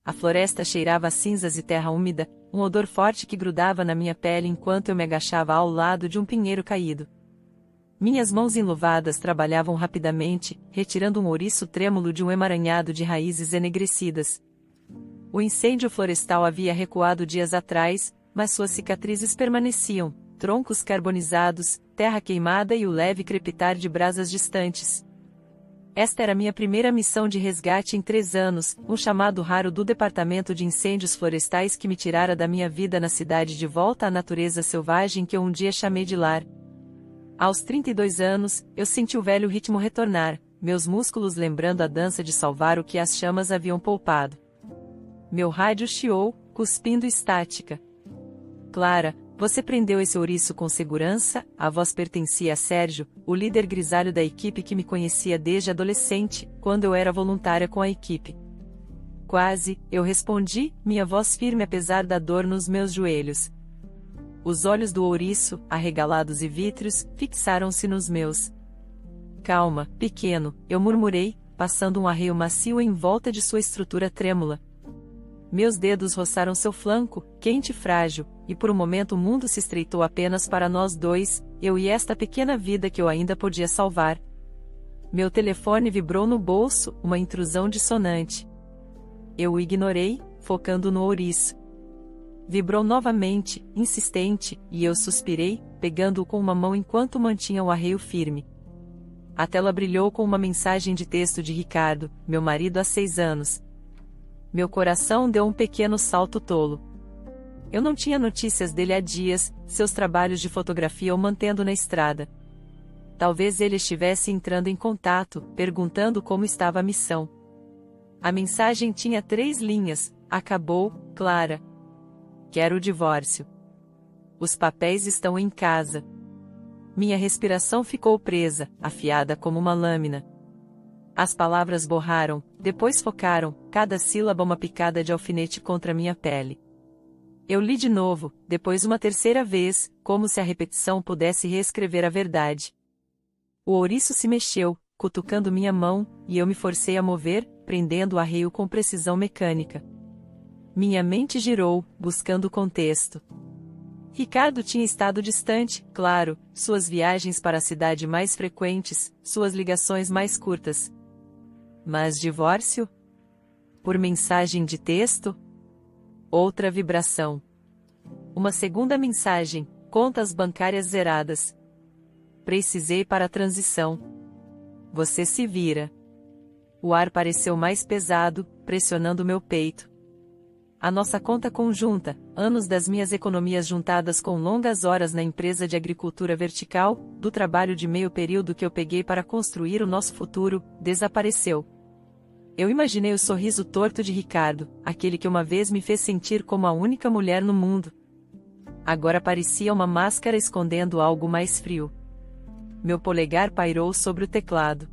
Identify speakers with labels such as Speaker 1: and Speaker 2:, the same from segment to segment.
Speaker 1: A floresta cheirava a cinzas e terra úmida, um odor forte que grudava na minha pele enquanto eu me agachava ao lado de um pinheiro caído. Minhas mãos enluvadas trabalhavam rapidamente, retirando um ouriço trêmulo de um emaranhado de raízes enegrecidas. O incêndio florestal havia recuado dias atrás, mas suas cicatrizes permaneciam, troncos carbonizados, terra queimada e o leve crepitar de brasas distantes. Esta era minha primeira missão de resgate em 3 anos, um chamado raro do Departamento de Incêndios Florestais que me tirara da minha vida na cidade de volta à natureza selvagem que eu um dia chamei de lar. Aos 32 anos, eu senti o velho ritmo retornar, meus músculos lembrando a dança de salvar o que as chamas haviam poupado. Meu rádio chiou, cuspindo estática. Clara, você prendeu esse ouriço com segurança? A voz pertencia a Sérgio, o líder grisalho da equipe que me conhecia desde adolescente, quando eu era voluntária com a equipe. Quase, eu respondi, minha voz firme apesar da dor nos meus joelhos. Os olhos do ouriço, arregalados e vítreos, fixaram-se nos meus. Calma, pequeno, eu murmurei, passando um arreio macio em volta de sua estrutura trêmula. Meus dedos roçaram seu flanco, quente e frágil, e por um momento o mundo se estreitou apenas para nós dois, eu e esta pequena vida que eu ainda podia salvar. Meu telefone vibrou no bolso, uma intrusão dissonante. Eu o ignorei, focando no ouriço. Vibrou novamente, insistente, e eu suspirei, pegando-o com uma mão enquanto mantinha o arreio firme. A tela brilhou com uma mensagem de texto de Ricardo, meu marido há 6 anos. Meu coração deu um pequeno salto tolo. Eu não tinha notícias dele há dias, seus trabalhos de fotografia o mantendo na estrada. Talvez ele estivesse entrando em contato, perguntando como estava a missão. A mensagem tinha 3 linhas, acabou, Clara. Quero o divórcio. Os papéis estão em casa. Minha respiração ficou presa, afiada como uma lâmina. As palavras borraram, depois focaram, cada sílaba uma picada de alfinete contra minha pele. Eu li de novo, depois uma terceira vez, como se a repetição pudesse reescrever a verdade. O ouriço se mexeu, cutucando minha mão, e eu me forcei a mover, prendendo o arreio com precisão mecânica. Minha mente girou, buscando o contexto. Ricardo tinha estado distante, claro, suas viagens para a cidade mais frequentes, suas ligações mais curtas. Mas divórcio? Por mensagem de texto? Outra vibração. Uma segunda mensagem, contas bancárias zeradas. Precisei para a transição. Você se vira. O ar pareceu mais pesado, pressionando meu peito. A nossa conta conjunta, anos das minhas economias juntadas com longas horas na empresa de agricultura vertical, do trabalho de meio período que eu peguei para construir o nosso futuro, desapareceu. Eu imaginei o sorriso torto de Ricardo, aquele que uma vez me fez sentir como a única mulher no mundo. Agora parecia uma máscara escondendo algo mais frio. Meu polegar pairou sobre o teclado.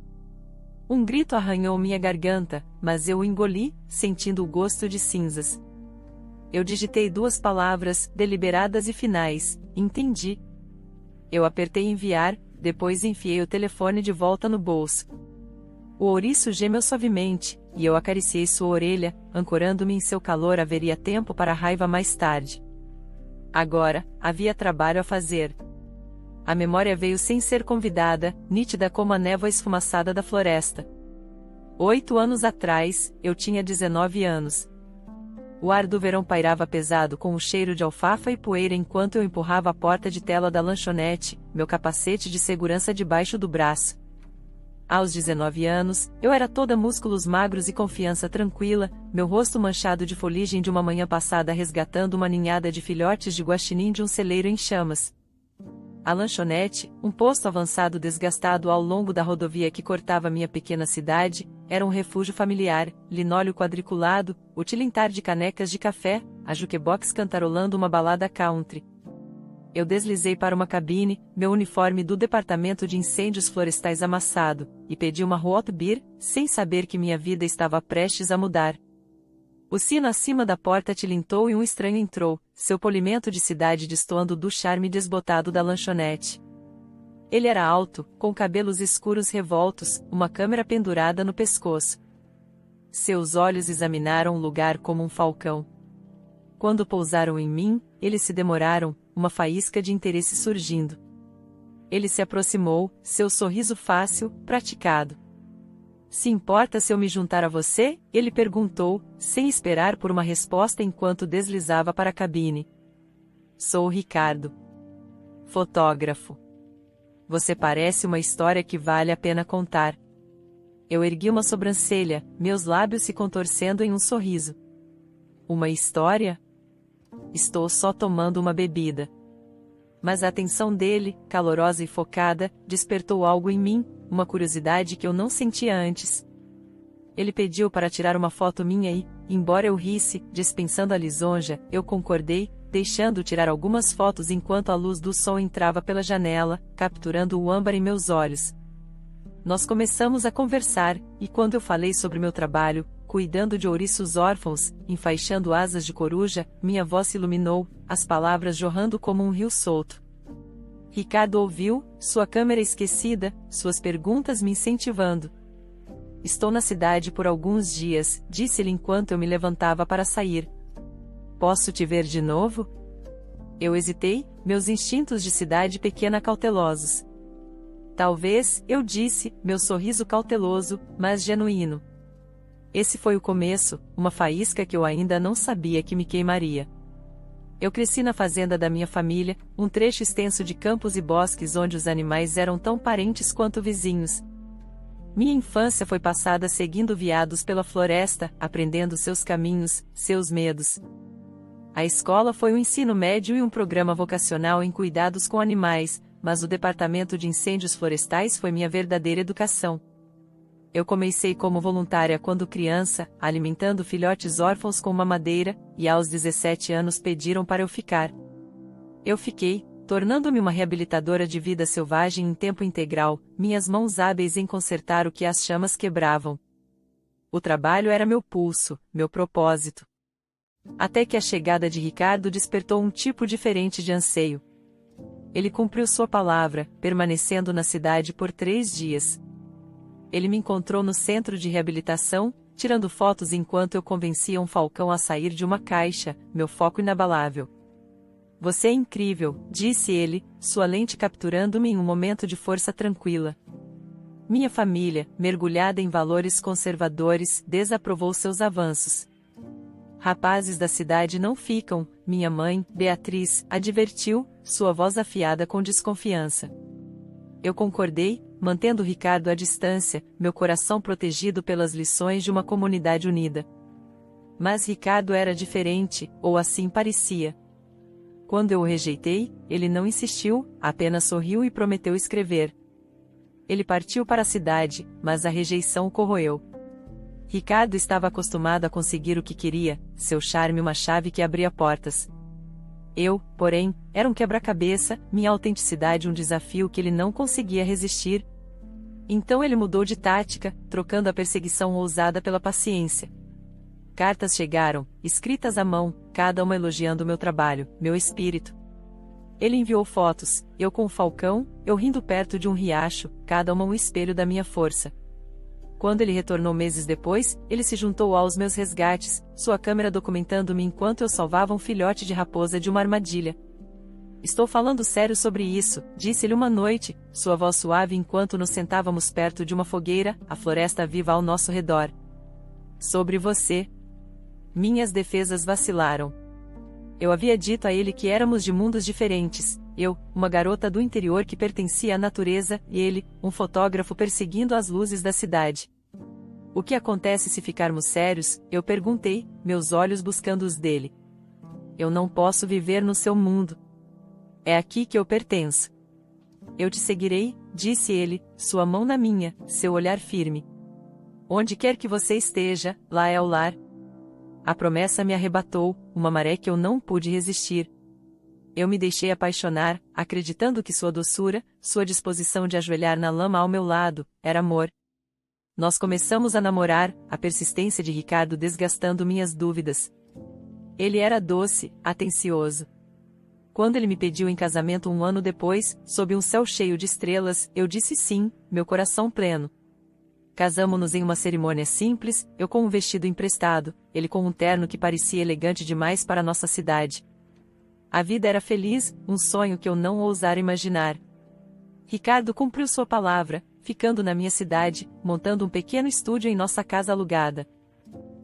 Speaker 1: Um grito arranhou minha garganta, mas eu o engoli, sentindo o gosto de cinzas. Eu digitei 2 palavras, deliberadas e finais, entendi. Eu apertei enviar, depois enfiei o telefone de volta no bolso. O ouriço gemeu suavemente, e eu acariciei sua orelha, ancorando-me em seu calor. Haveria tempo para a raiva mais tarde. Agora, havia trabalho a fazer. A memória veio sem ser convidada, nítida como a névoa esfumaçada da floresta. 8 anos atrás, eu tinha 19 anos. O ar do verão pairava pesado com o cheiro de alfafa e poeira enquanto eu empurrava a porta de tela da lanchonete, meu capacete de segurança debaixo do braço. Aos 19 anos, eu era toda músculos magros e confiança tranquila, meu rosto manchado de foligem de uma manhã passada resgatando uma ninhada de filhotes de guaxinim de um celeiro em chamas. A lanchonete, um posto avançado desgastado ao longo da rodovia que cortava minha pequena cidade, era um refúgio familiar, linóleo quadriculado, o tilintar de canecas de café, a jukebox cantarolando uma balada country. Eu deslizei para uma cabine, meu uniforme do Departamento de Incêndios Florestais amassado, e pedi uma hot beer, sem saber que minha vida estava prestes a mudar. O sino acima da porta tilintou e um estranho entrou, seu polimento de cidade destoando do charme desbotado da lanchonete. Ele era alto, com cabelos escuros revoltos, uma câmera pendurada no pescoço. seus olhos examinaram o lugar como um falcão. Quando pousaram em mim, eles se demoraram, uma faísca de interesse surgindo. Ele se aproximou, seu sorriso fácil, praticado. Se importa se eu me juntar a você? Ele perguntou, sem esperar por uma resposta enquanto deslizava para a cabine. Sou Ricardo. Fotógrafo. Você parece uma história que vale a pena contar. Eu ergui uma sobrancelha, meus lábios se contorcendo em um sorriso. Uma história? Estou só tomando uma bebida. Mas a atenção dele, calorosa e focada, despertou algo em mim, uma curiosidade que eu não sentia antes. Ele pediu para tirar uma foto minha e, embora eu risse, dispensando a lisonja, eu concordei, deixando tirar algumas fotos enquanto a luz do sol entrava pela janela, capturando o âmbar em meus olhos. Nós começamos a conversar, e quando eu falei sobre meu trabalho, cuidando de ouriços órfãos, enfaixando asas de coruja, minha voz se iluminou, as palavras jorrando como um rio solto. Ricardo ouviu, sua câmera esquecida, suas perguntas me incentivando. Estou na cidade por alguns dias, disse-ele enquanto eu me levantava para sair. Posso te ver de novo? Eu hesitei, meus instintos de cidade pequena cautelosos. Talvez, eu disse, meu sorriso cauteloso, mas genuíno. Esse foi o começo, uma faísca que eu ainda não sabia que me queimaria. Eu cresci na fazenda da minha família, um trecho extenso de campos e bosques onde os animais eram tão parentes quanto vizinhos. Minha infância foi passada seguindo veados pela floresta, aprendendo seus caminhos, seus medos. A escola foi um ensino médio e um programa vocacional em cuidados com animais, mas o departamento de incêndios florestais foi minha verdadeira educação. Eu comecei como voluntária quando criança, alimentando filhotes órfãos com mamadeira, e aos 17 anos pediram para eu ficar. Eu fiquei, tornando-me uma reabilitadora de vida selvagem em tempo integral, minhas mãos hábeis em consertar o que as chamas quebravam. O trabalho era meu pulso, meu propósito. Até que a chegada de Ricardo despertou um tipo diferente de anseio. Ele cumpriu sua palavra, permanecendo na cidade por 3 dias. Ele me encontrou no centro de reabilitação, tirando fotos enquanto eu convencia um falcão a sair de uma caixa, meu foco inabalável. Você é incrível, disse ele, sua lente capturando-me em um momento de força tranquila. Minha família, mergulhada em valores conservadores, desaprovou seus avanços. Rapazes da cidade não ficam, minha mãe, Beatriz, advertiu, sua voz afiada com desconfiança. Eu concordei, mantendo Ricardo à distância, meu coração protegido pelas lições de uma comunidade unida. Mas Ricardo era diferente, ou assim parecia. Quando eu o rejeitei, ele não insistiu, apenas sorriu e prometeu escrever. Ele partiu para a cidade, mas a rejeição o corroeu. Ricardo estava acostumado a conseguir o que queria, seu charme uma chave que abria portas. Eu, porém, era um quebra-cabeça, minha autenticidade um desafio que ele não conseguia resistir. Então ele mudou de tática, trocando a perseguição ousada pela paciência. Cartas chegaram, escritas à mão, cada uma elogiando meu trabalho, meu espírito. Ele enviou fotos, eu com o falcão, eu rindo perto de um riacho, cada uma um espelho da minha força. Quando ele retornou meses depois, ele se juntou aos meus resgates, sua câmera documentando-me enquanto eu salvava um filhote de raposa de uma armadilha. Estou falando sério sobre isso, disse-lhe uma noite, sua voz suave enquanto nos sentávamos perto de uma fogueira, a floresta viva ao nosso redor. Sobre você. Minhas defesas vacilaram. Eu havia dito a ele que éramos de mundos diferentes, eu, uma garota do interior que pertencia à natureza, e ele, um fotógrafo perseguindo as luzes da cidade. O que acontece se ficarmos sérios? Eu perguntei, meus olhos buscando os dele. Eu não posso viver no seu mundo. É aqui que eu pertenço. Eu te seguirei, disse ele, sua mão na minha, seu olhar firme. Onde quer que você esteja, lá é o lar. A promessa me arrebatou, uma maré que eu não pude resistir. Eu me deixei apaixonar, acreditando que sua doçura, sua disposição de ajoelhar na lama ao meu lado, era amor. Nós começamos a namorar, a persistência de Ricardo desgastando minhas dúvidas. Ele era doce, atencioso. Quando ele me pediu em casamento 1 ano depois, sob um céu cheio de estrelas, eu disse sim, meu coração pleno. Casamo-nos em uma cerimônia simples, eu com um vestido emprestado, ele com um terno que parecia elegante demais para nossa cidade. A vida era feliz, um sonho que eu não ousara imaginar. Ricardo cumpriu sua palavra, ficando na minha cidade, montando um pequeno estúdio em nossa casa alugada.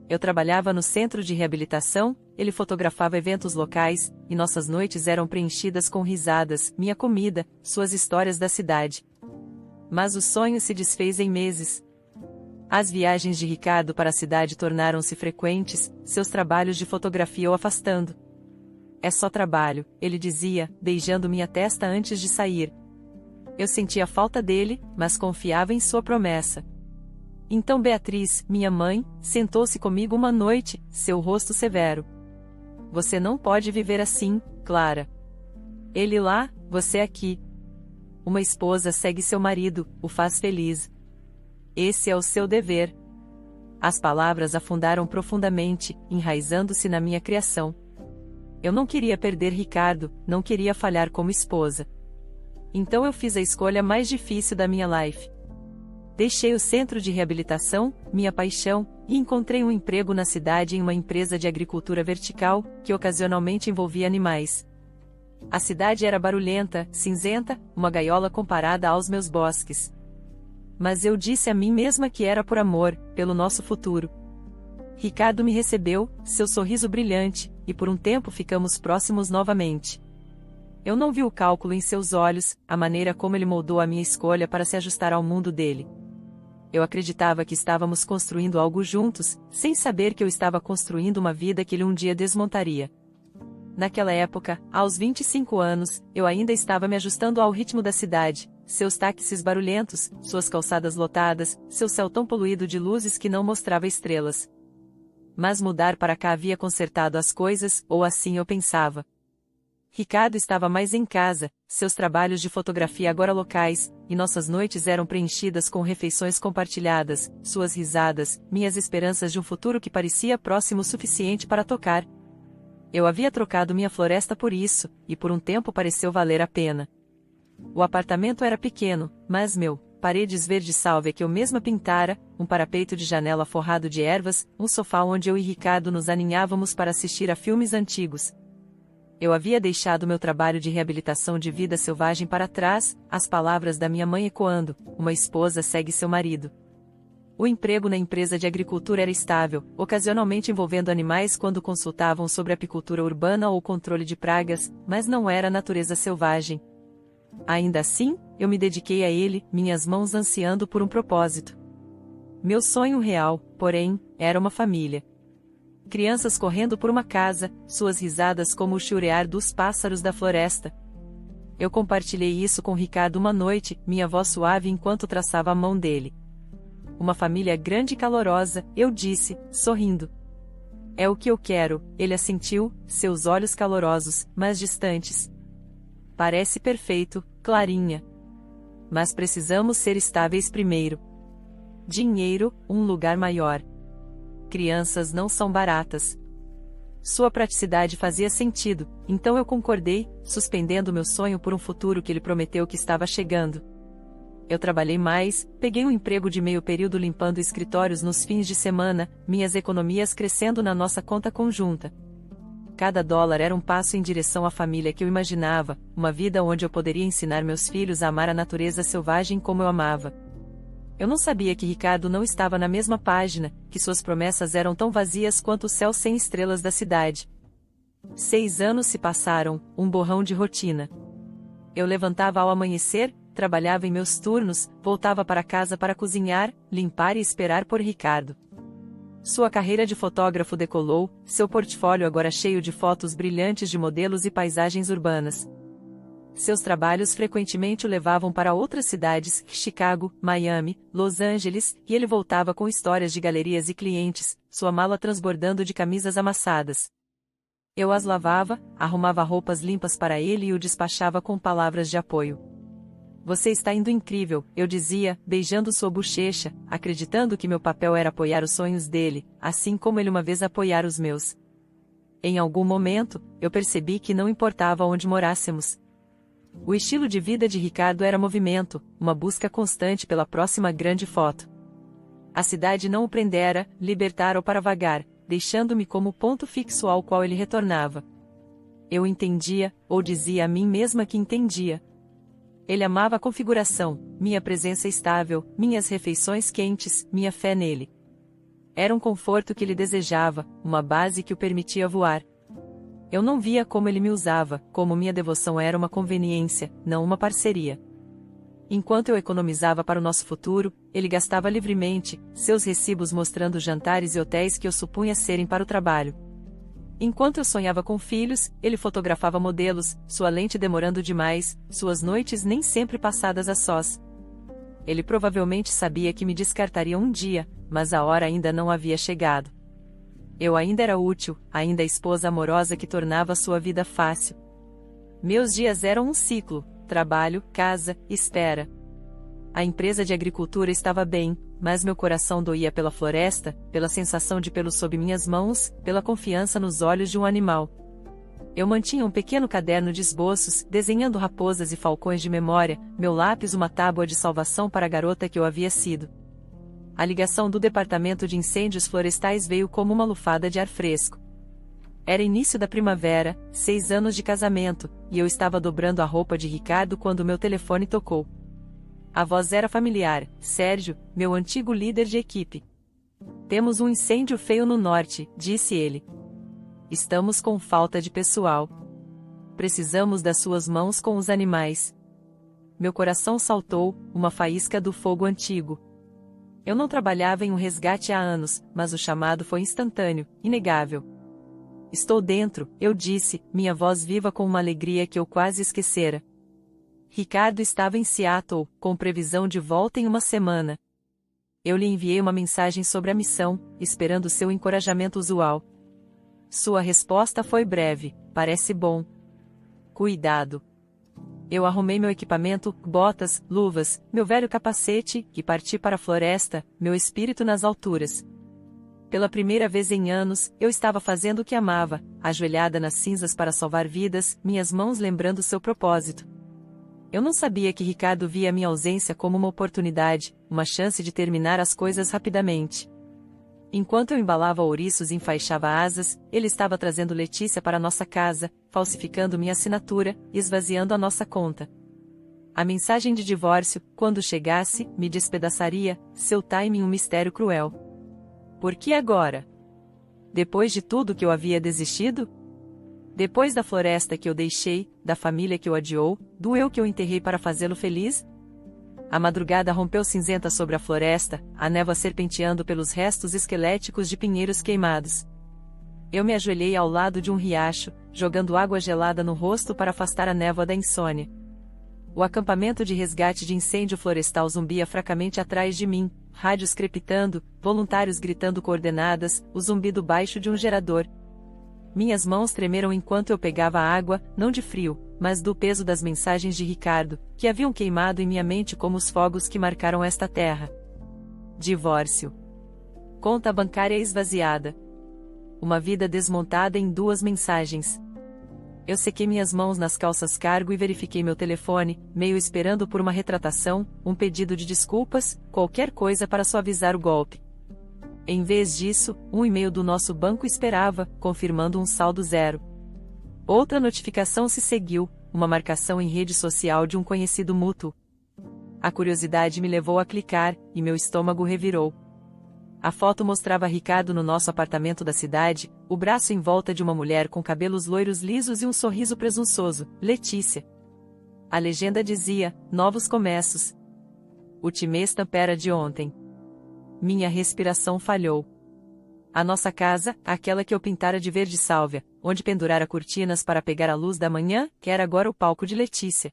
Speaker 1: Eu trabalhava no centro de reabilitação, ele fotografava eventos locais, e nossas noites eram preenchidas com risadas, minha comida, suas histórias da cidade. Mas o sonho se desfez em meses. As viagens de Ricardo para a cidade tornaram-se frequentes, seus trabalhos de fotografia o afastando. É só trabalho, ele dizia, beijando minha testa antes de sair. Eu sentia falta dele, mas confiava em sua promessa. Então Beatriz, minha mãe, sentou-se comigo uma noite, seu rosto severo. Você não pode viver assim, Clara. Ele lá, você aqui. Uma esposa segue seu marido, o faz feliz. Esse é o seu dever. As palavras afundaram profundamente, enraizando-se na minha criação. Eu não queria perder Ricardo, não queria falhar como esposa. Então eu fiz a escolha mais difícil da minha life. Deixei o centro de reabilitação, minha paixão, e encontrei um emprego na cidade em uma empresa de agricultura vertical, que ocasionalmente envolvia animais. A cidade era barulhenta, cinzenta, uma gaiola comparada aos meus bosques. Mas eu disse a mim mesma que era por amor, pelo nosso futuro. Ricardo me recebeu, seu sorriso brilhante, e por um tempo ficamos próximos novamente. Eu não vi o cálculo em seus olhos, a maneira como ele moldou a minha escolha para se ajustar ao mundo dele. Eu acreditava que estávamos construindo algo juntos, sem saber que eu estava construindo uma vida que ele um dia desmontaria. Naquela época, aos 25 anos, eu ainda estava me ajustando ao ritmo da cidade, seus táxis barulhentos, suas calçadas lotadas, seu céu tão poluído de luzes que não mostrava estrelas. Mas mudar para cá havia consertado as coisas, ou assim eu pensava. Ricardo estava mais em casa, seus trabalhos de fotografia agora locais, e nossas noites eram preenchidas com refeições compartilhadas, suas risadas, minhas esperanças de um futuro que parecia próximo o suficiente para tocar. Eu havia trocado minha floresta por isso, e por um tempo pareceu valer a pena. O apartamento era pequeno, mas paredes verde sálvia que eu mesma pintara, um parapeito de janela forrado de ervas, um sofá onde eu e Ricardo nos aninhávamos para assistir a filmes antigos. Eu havia deixado meu trabalho de reabilitação de vida selvagem para trás, as palavras da minha mãe ecoando, uma esposa segue seu marido. O emprego na empresa de agricultura era estável, ocasionalmente envolvendo animais quando consultavam sobre apicultura urbana ou controle de pragas, mas não era natureza selvagem. Ainda assim, eu me dediquei a ele, minhas mãos ansiando por um propósito. Meu sonho real, porém, era uma família. Crianças correndo por uma casa, suas risadas como o chiurear dos pássaros da floresta. Eu compartilhei isso com Ricardo uma noite, minha voz suave enquanto traçava a mão dele. Uma família grande e calorosa, eu disse, sorrindo. É o que eu quero, ele assentiu, seus olhos calorosos, mas distantes. Parece perfeito, Clarinha. Mas precisamos ser estáveis primeiro. Dinheiro, um lugar maior. Crianças não são baratas. Sua praticidade fazia sentido, então eu concordei, suspendendo meu sonho por um futuro que ele prometeu que estava chegando. Eu trabalhei mais, peguei um emprego de meio período limpando escritórios nos fins de semana, minhas economias crescendo na nossa conta conjunta. Cada dólar era um passo em direção à família que eu imaginava, uma vida onde eu poderia ensinar meus filhos a amar a natureza selvagem como eu amava. Eu não sabia que Ricardo não estava na mesma página, que suas promessas eram tão vazias quanto o céu sem estrelas da cidade. 6 anos se passaram, um borrão de rotina. Eu levantava ao amanhecer, trabalhava em meus turnos, voltava para casa para cozinhar, limpar e esperar por Ricardo. Sua carreira de fotógrafo decolou, seu portfólio agora cheio de fotos brilhantes de modelos e paisagens urbanas. Seus trabalhos frequentemente o levavam para outras cidades, Chicago, Miami, Los Angeles, e ele voltava com histórias de galerias e clientes, sua mala transbordando de camisas amassadas. Eu as lavava, arrumava roupas limpas para ele e o despachava com palavras de apoio. Você está indo incrível, eu dizia, beijando sua bochecha, acreditando que meu papel era apoiar os sonhos dele, assim como ele uma vez apoiara os meus. Em algum momento, eu percebi que não importava onde morássemos. O estilo de vida de Ricardo era movimento, uma busca constante pela próxima grande foto. A cidade não o prendera, libertara-o para vagar, deixando-me como ponto fixo ao qual ele retornava. Eu entendia, ou dizia a mim mesma que entendia. Ele amava a configuração, minha presença estável, minhas refeições quentes, minha fé nele. Era um conforto que ele desejava, uma base que o permitia voar. Eu não via como ele me usava, como minha devoção era uma conveniência, não uma parceria. Enquanto eu economizava para o nosso futuro, ele gastava livremente, seus recibos mostrando jantares e hotéis que eu supunha serem para o trabalho. Enquanto eu sonhava com filhos, ele fotografava modelos, sua lente demorando demais, suas noites nem sempre passadas a sós. Ele provavelmente sabia que me descartaria um dia, mas a hora ainda não havia chegado. Eu ainda era útil, ainda a esposa amorosa que tornava sua vida fácil. Meus dias eram um ciclo: trabalho, casa, espera. A empresa de agricultura estava bem, mas meu coração doía pela floresta, pela sensação de pelo sob minhas mãos, pela confiança nos olhos de um animal. Eu mantinha um pequeno caderno de esboços, desenhando raposas e falcões de memória, meu lápis uma tábua de salvação para a garota que eu havia sido. A ligação do departamento de incêndios florestais veio como uma lufada de ar fresco. Era início da primavera, 6 anos de casamento, e eu estava dobrando a roupa de Ricardo quando meu telefone tocou. A voz era familiar: Sérgio, meu antigo líder de equipe. Temos um incêndio feio no norte, disse ele. Estamos com falta de pessoal. Precisamos das suas mãos com os animais. Meu coração saltou, uma faísca do fogo antigo. Eu não trabalhava em um resgate há anos, mas o chamado foi instantâneo, inegável. Estou dentro, eu disse, minha voz viva com uma alegria que eu quase esquecera. Ricardo estava em Seattle, com previsão de volta em uma semana. Eu lhe enviei uma mensagem sobre a missão, esperando seu encorajamento usual. Sua resposta foi breve: parece bom. Cuidado. Eu arrumei meu equipamento, botas, luvas, meu velho capacete, e parti para a floresta, meu espírito nas alturas. Pela primeira vez em anos, eu estava fazendo o que amava, ajoelhada nas cinzas para salvar vidas, minhas mãos lembrando seu propósito. Eu não sabia que Ricardo via minha ausência como uma oportunidade, uma chance de terminar as coisas rapidamente. Enquanto eu embalava ouriços e enfaixava asas, ele estava trazendo Letícia para nossa casa, falsificando minha assinatura, esvaziando a nossa conta. A mensagem de divórcio, quando chegasse, me despedaçaria, seu timing um mistério cruel. Por que agora? Depois de tudo que eu havia desistido? Depois da floresta que eu deixei, da família que eu adiou, do eu que eu enterrei para fazê-lo feliz? A madrugada rompeu cinzenta sobre a floresta, a névoa serpenteando pelos restos esqueléticos de pinheiros queimados. Eu me ajoelhei ao lado de um riacho, jogando água gelada no rosto para afastar a névoa da insônia. O acampamento de resgate de incêndio florestal zumbia fracamente atrás de mim, rádios crepitando, voluntários gritando coordenadas, o zumbido baixo de um gerador. Minhas mãos tremeram enquanto eu pegava a água, não de frio, mas do peso das mensagens de Ricardo, que haviam queimado em minha mente como os fogos que marcaram esta terra. Divórcio. Conta bancária esvaziada. Uma vida desmontada em 2 mensagens. Eu sequei minhas mãos nas calças cargo e verifiquei meu telefone, meio esperando por uma retratação, um pedido de desculpas, qualquer coisa para suavizar o golpe. Em vez disso, um e-mail do nosso banco esperava, confirmando um saldo 0. Outra notificação se seguiu, uma marcação em rede social de um conhecido mútuo. A curiosidade me levou a clicar, e meu estômago revirou. A foto mostrava Ricardo no nosso apartamento da cidade, o braço em volta de uma mulher com cabelos loiros lisos e um sorriso presunçoso: Letícia. A legenda dizia: novos começos. Ultimê stampera de ontem. Minha respiração falhou. A nossa casa, aquela que eu pintara de verde sálvia, onde pendurara cortinas para pegar a luz da manhã, que era agora o palco de Letícia.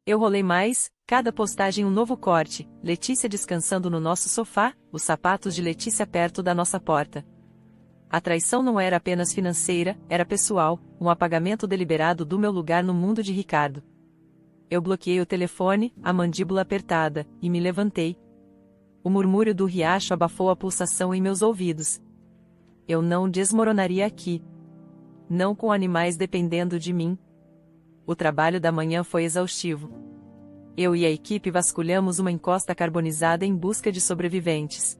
Speaker 1: Eu rolei mais, cada postagem um novo corte, Letícia descansando no nosso sofá, os sapatos de Letícia perto da nossa porta. A traição não era apenas financeira, era pessoal, um apagamento deliberado do meu lugar no mundo de Ricardo. Eu bloqueei o telefone, a mandíbula apertada, e me levantei. O murmúrio do riacho abafou a pulsação em meus ouvidos. Eu não desmoronaria aqui. Não com animais dependendo de mim. O trabalho da manhã foi exaustivo. Eu e a equipe vasculhamos uma encosta carbonizada em busca de sobreviventes.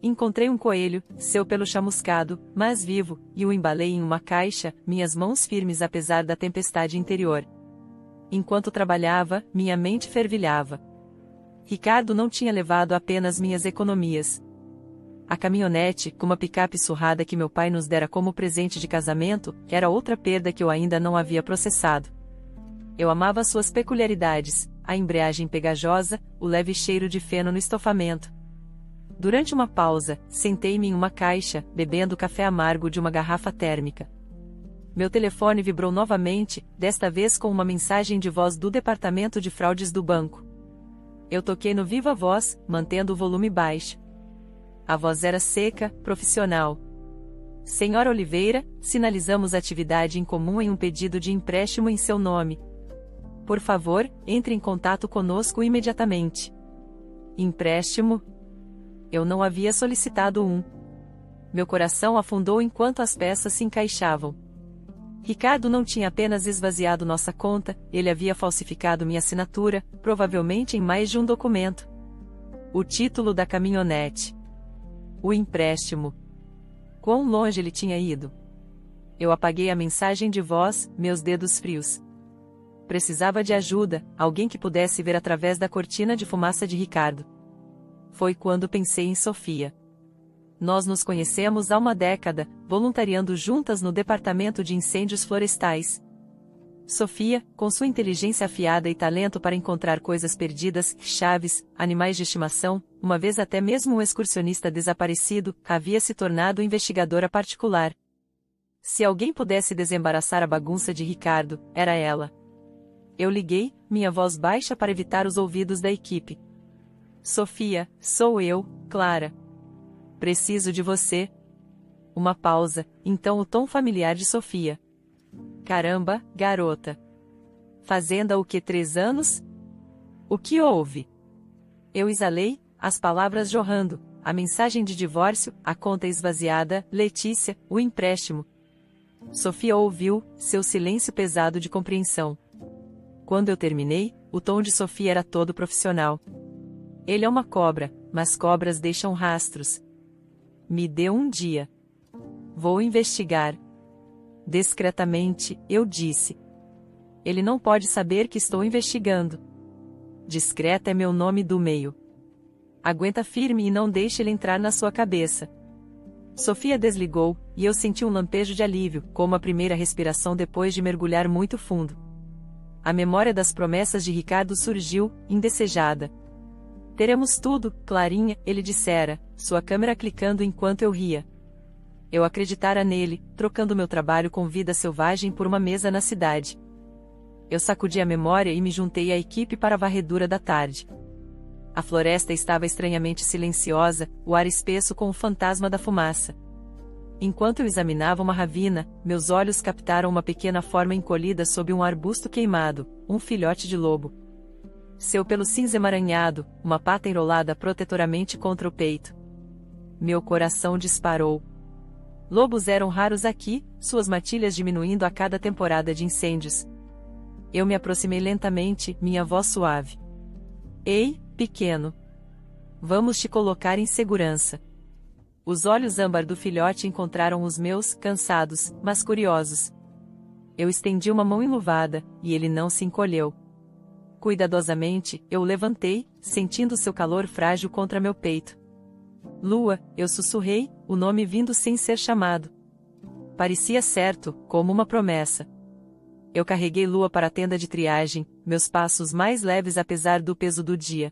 Speaker 1: Encontrei um coelho, seu pelo chamuscado, mas vivo, e o embalei em uma caixa, minhas mãos firmes apesar da tempestade interior. Enquanto trabalhava, minha mente fervilhava. Ricardo não tinha levado apenas minhas economias. A caminhonete, com uma picape surrada que meu pai nos dera como presente de casamento, era outra perda que eu ainda não havia processado. Eu amava suas peculiaridades, a embreagem pegajosa, o leve cheiro de feno no estofamento. Durante uma pausa, sentei-me em uma caixa, bebendo café amargo de uma garrafa térmica. Meu telefone vibrou novamente, desta vez com uma mensagem de voz do departamento de fraudes do banco. Eu toquei no viva voz, mantendo o volume baixo. A voz era seca, profissional. Senhora Oliveira, sinalizamos atividade em comum em um pedido de empréstimo em seu nome. Por favor, entre em contato conosco imediatamente. Empréstimo? Eu não havia solicitado um. Meu coração afundou enquanto as peças se encaixavam. Ricardo não tinha apenas esvaziado nossa conta, ele havia falsificado minha assinatura, provavelmente em mais de um documento. O título da caminhonete. O empréstimo. Quão longe ele tinha ido? Eu apaguei a mensagem de voz, meus dedos frios. Precisava de ajuda, alguém que pudesse ver através da cortina de fumaça de Ricardo. Foi quando pensei em Sofia. Nós nos conhecemos há uma década, voluntariando juntas no departamento de incêndios florestais. Sofia, com sua inteligência afiada e talento para encontrar coisas perdidas, chaves, animais de estimação, uma vez até mesmo um excursionista desaparecido, havia se tornado investigadora particular. Se alguém pudesse desembaraçar a bagunça de Ricardo, era ela. Eu liguei, minha voz baixa para evitar os ouvidos da equipe. Sofia, sou eu, Clara. Preciso de você. Uma pausa, então o tom familiar de Sofia. Caramba, garota. Fazenda o que 3 anos? O que houve? Eu exalei, as palavras jorrando, a mensagem de divórcio, a conta esvaziada, Letícia, o empréstimo. Sofia ouviu, seu silêncio pesado de compreensão. Quando eu terminei, o tom de Sofia era todo profissional. Ele é uma cobra, mas cobras deixam rastros. Me dê um dia. Vou investigar. Discretamente, eu disse. Ele não pode saber que estou investigando. Discreta é meu nome do meio. Aguenta firme e não deixe ele entrar na sua cabeça. Sofia desligou, e eu senti um lampejo de alívio, como a primeira respiração depois de mergulhar muito fundo. A memória das promessas de Ricardo surgiu, indesejada. Teremos tudo, Clarinha, ele dissera, sua câmera clicando enquanto eu ria. Eu acreditara nele, trocando meu trabalho com vida selvagem por uma mesa na cidade. Eu sacudi a memória e me juntei à equipe para a varredura da tarde. A floresta estava estranhamente silenciosa, o ar espesso com o fantasma da fumaça. Enquanto eu examinava uma ravina, meus olhos captaram uma pequena forma encolhida sob um arbusto queimado, um filhote de lobo. Seu pelo cinza emaranhado, uma pata enrolada protetoramente contra o peito. Meu coração disparou. Lobos eram raros aqui, suas matilhas diminuindo a cada temporada de incêndios. Eu me aproximei lentamente, minha voz suave. Ei, pequeno. Vamos te colocar em segurança. Os olhos âmbar do filhote encontraram os meus, cansados, mas curiosos. Eu estendi uma mão enluvada, e ele não se encolheu. Cuidadosamente, eu o levantei, sentindo seu calor frágil contra meu peito. Lua, eu sussurrei, o nome vindo sem ser chamado. Parecia certo, como uma promessa. Eu carreguei Lua para a tenda de triagem, meus passos mais leves apesar do peso do dia.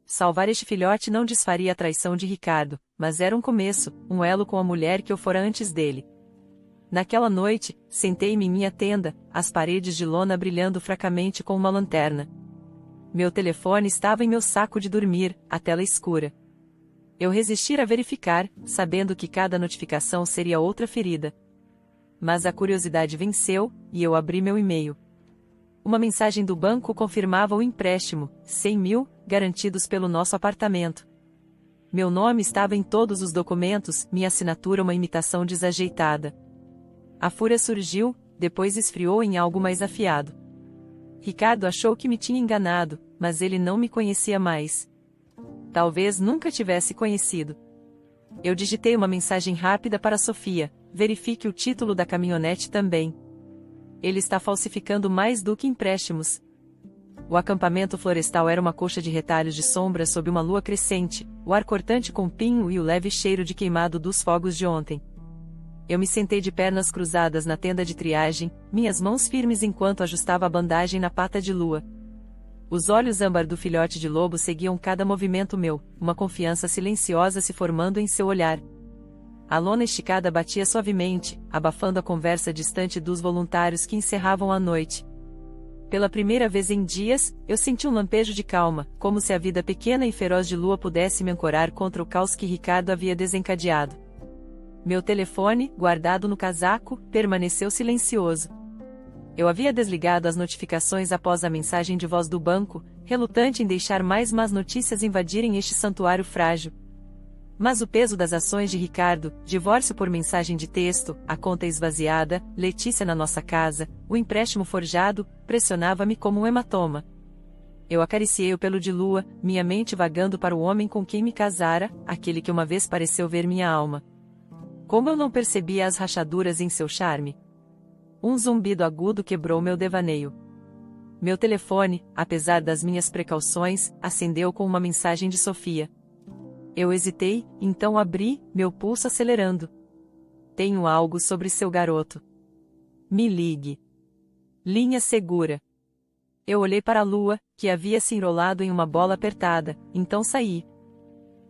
Speaker 1: Salvar este filhote não desfaria a traição de Ricardo, mas era um começo, um elo com a mulher que eu fora antes dele. Naquela noite, sentei-me em minha tenda, as paredes de lona brilhando fracamente com uma lanterna. Meu telefone estava em meu saco de dormir, a tela escura. Eu resisti a verificar, sabendo que cada notificação seria outra ferida. Mas a curiosidade venceu, e eu abri meu e-mail. Uma mensagem do banco confirmava o empréstimo, 100 mil, garantidos pelo nosso apartamento. Meu nome estava em todos os documentos, minha assinatura uma imitação desajeitada. A fúria surgiu, depois esfriou em algo mais afiado. Ricardo achou que me tinha enganado, mas ele não me conhecia mais. Talvez nunca tivesse conhecido. Eu digitei uma mensagem rápida para Sofia: verifique o título da caminhonete também. Ele está falsificando mais do que empréstimos. O acampamento florestal era uma coxa de retalhos de sombra sob uma lua crescente, o ar cortante com pinho e o leve cheiro de queimado dos fogos de ontem. Eu me sentei de pernas cruzadas na tenda de triagem, minhas mãos firmes enquanto ajustava a bandagem na pata de lua. Os olhos âmbar do filhote de lobo seguiam cada movimento meu, uma confiança silenciosa se formando em seu olhar. A lona esticada batia suavemente, abafando a conversa distante dos voluntários que encerravam a noite. Pela primeira vez em dias, eu senti um lampejo de calma, como se a vida pequena e feroz de lua pudesse me ancorar contra o caos que Ricardo havia desencadeado. Meu telefone, guardado no casaco, permaneceu silencioso. Eu havia desligado as notificações após a mensagem de voz do banco, relutante em deixar mais más notícias invadirem este santuário frágil. Mas o peso das ações de Ricardo, divórcio por mensagem de texto, a conta esvaziada, Letícia na nossa casa, o empréstimo forjado, pressionava-me como um hematoma. Eu acariciei o pelo de lua, minha mente vagando para o homem com quem me casara, aquele que uma vez pareceu ver minha alma. Como eu não percebia as rachaduras em seu charme? Um zumbido agudo quebrou meu devaneio. Meu telefone, apesar das minhas precauções, acendeu com uma mensagem de Sofia. Eu hesitei, então abri, meu pulso acelerando. Tenho algo sobre seu garoto. Me ligue. Linha segura. Eu olhei para a lua, que havia se enrolado em uma bola apertada, então saí.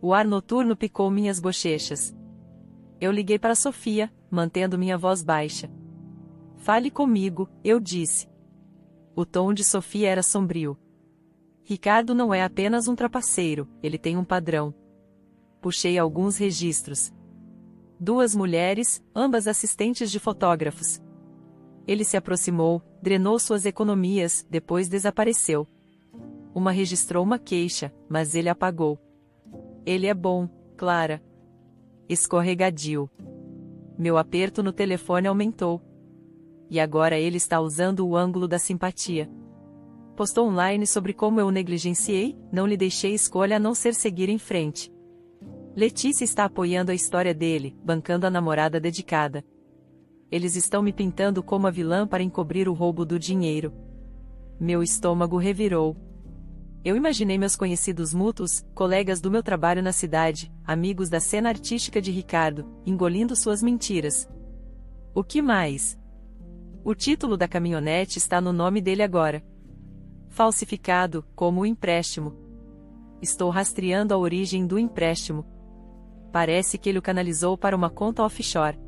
Speaker 1: O ar noturno picou minhas bochechas. Eu liguei para Sofia, mantendo minha voz baixa. Fale comigo, eu disse. O tom de Sofia era sombrio. Ricardo não é apenas um trapaceiro, ele tem um padrão. Puxei alguns registros. 2 mulheres, ambas assistentes de fotógrafos. Ele se aproximou, drenou suas economias, depois desapareceu. Uma registrou uma queixa, mas ele apagou. Ele é bom, Clara. Escorregadio. Meu aperto no telefone aumentou. E agora ele está usando o ângulo da simpatia. Postou online sobre como eu o negligenciei, não lhe deixei escolha a não ser seguir em frente. Letícia está apoiando a história dele, bancando a namorada dedicada. Eles estão me pintando como a vilã para encobrir o roubo do dinheiro. Meu estômago revirou. Eu imaginei meus conhecidos mútuos, colegas do meu trabalho na cidade, amigos da cena artística de Ricardo, engolindo suas mentiras. O que mais? O título da caminhonete está no nome dele agora. Falsificado, como o empréstimo. Estou rastreando a origem do empréstimo. Parece que ele o canalizou para uma conta offshore.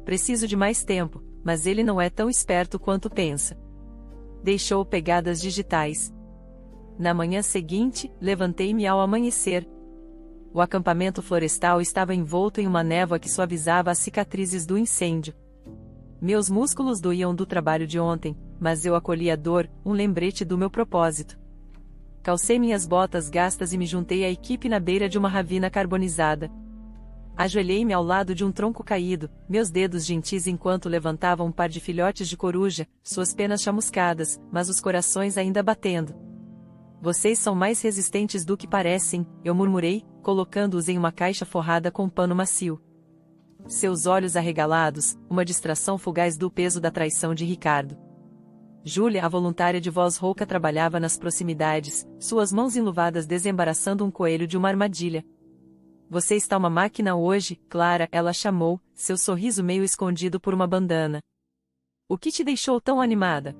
Speaker 1: Preciso de mais tempo, mas ele não é tão esperto quanto pensa. Deixou pegadas digitais. Na manhã seguinte, levantei-me ao amanhecer. O acampamento florestal estava envolto em uma névoa que suavizava as cicatrizes do incêndio. Meus músculos doíam do trabalho de ontem, mas eu acolhi a dor, um lembrete do meu propósito. Calcei minhas botas gastas e me juntei à equipe na beira de uma ravina carbonizada. Ajoelhei-me ao lado de um tronco caído, meus dedos gentis enquanto levantavam um par de filhotes de coruja, suas penas chamuscadas, mas os corações ainda batendo. Vocês são mais resistentes do que parecem, eu murmurei, colocando-os em uma caixa forrada com pano macio. Seus olhos arregalados, uma distração fugaz do peso da traição de Ricardo. Júlia, a voluntária de voz rouca, trabalhava nas proximidades, suas mãos enluvadas desembaraçando um coelho de uma armadilha. Você está uma máquina hoje, Clara, ela chamou, seu sorriso meio escondido por uma bandana. O que te deixou tão animada?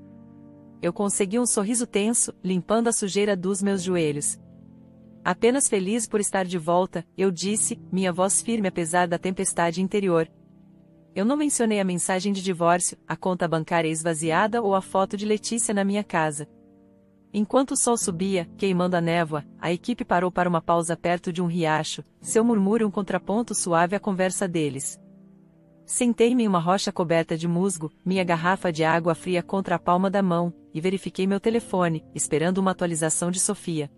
Speaker 1: Eu consegui um sorriso tenso, limpando a sujeira dos meus joelhos. Apenas feliz por estar de volta, eu disse, minha voz firme apesar da tempestade interior. Eu não mencionei a mensagem de divórcio, a conta bancária esvaziada ou a foto de Letícia na minha casa. Enquanto o sol subia, queimando a névoa, a equipe parou para uma pausa perto de um riacho, seu murmúrio um contraponto suave à conversa deles. Sentei-me em uma rocha coberta de musgo, minha garrafa de água fria contra a palma da mão, e verifiquei meu telefone, esperando uma atualização de Sofia.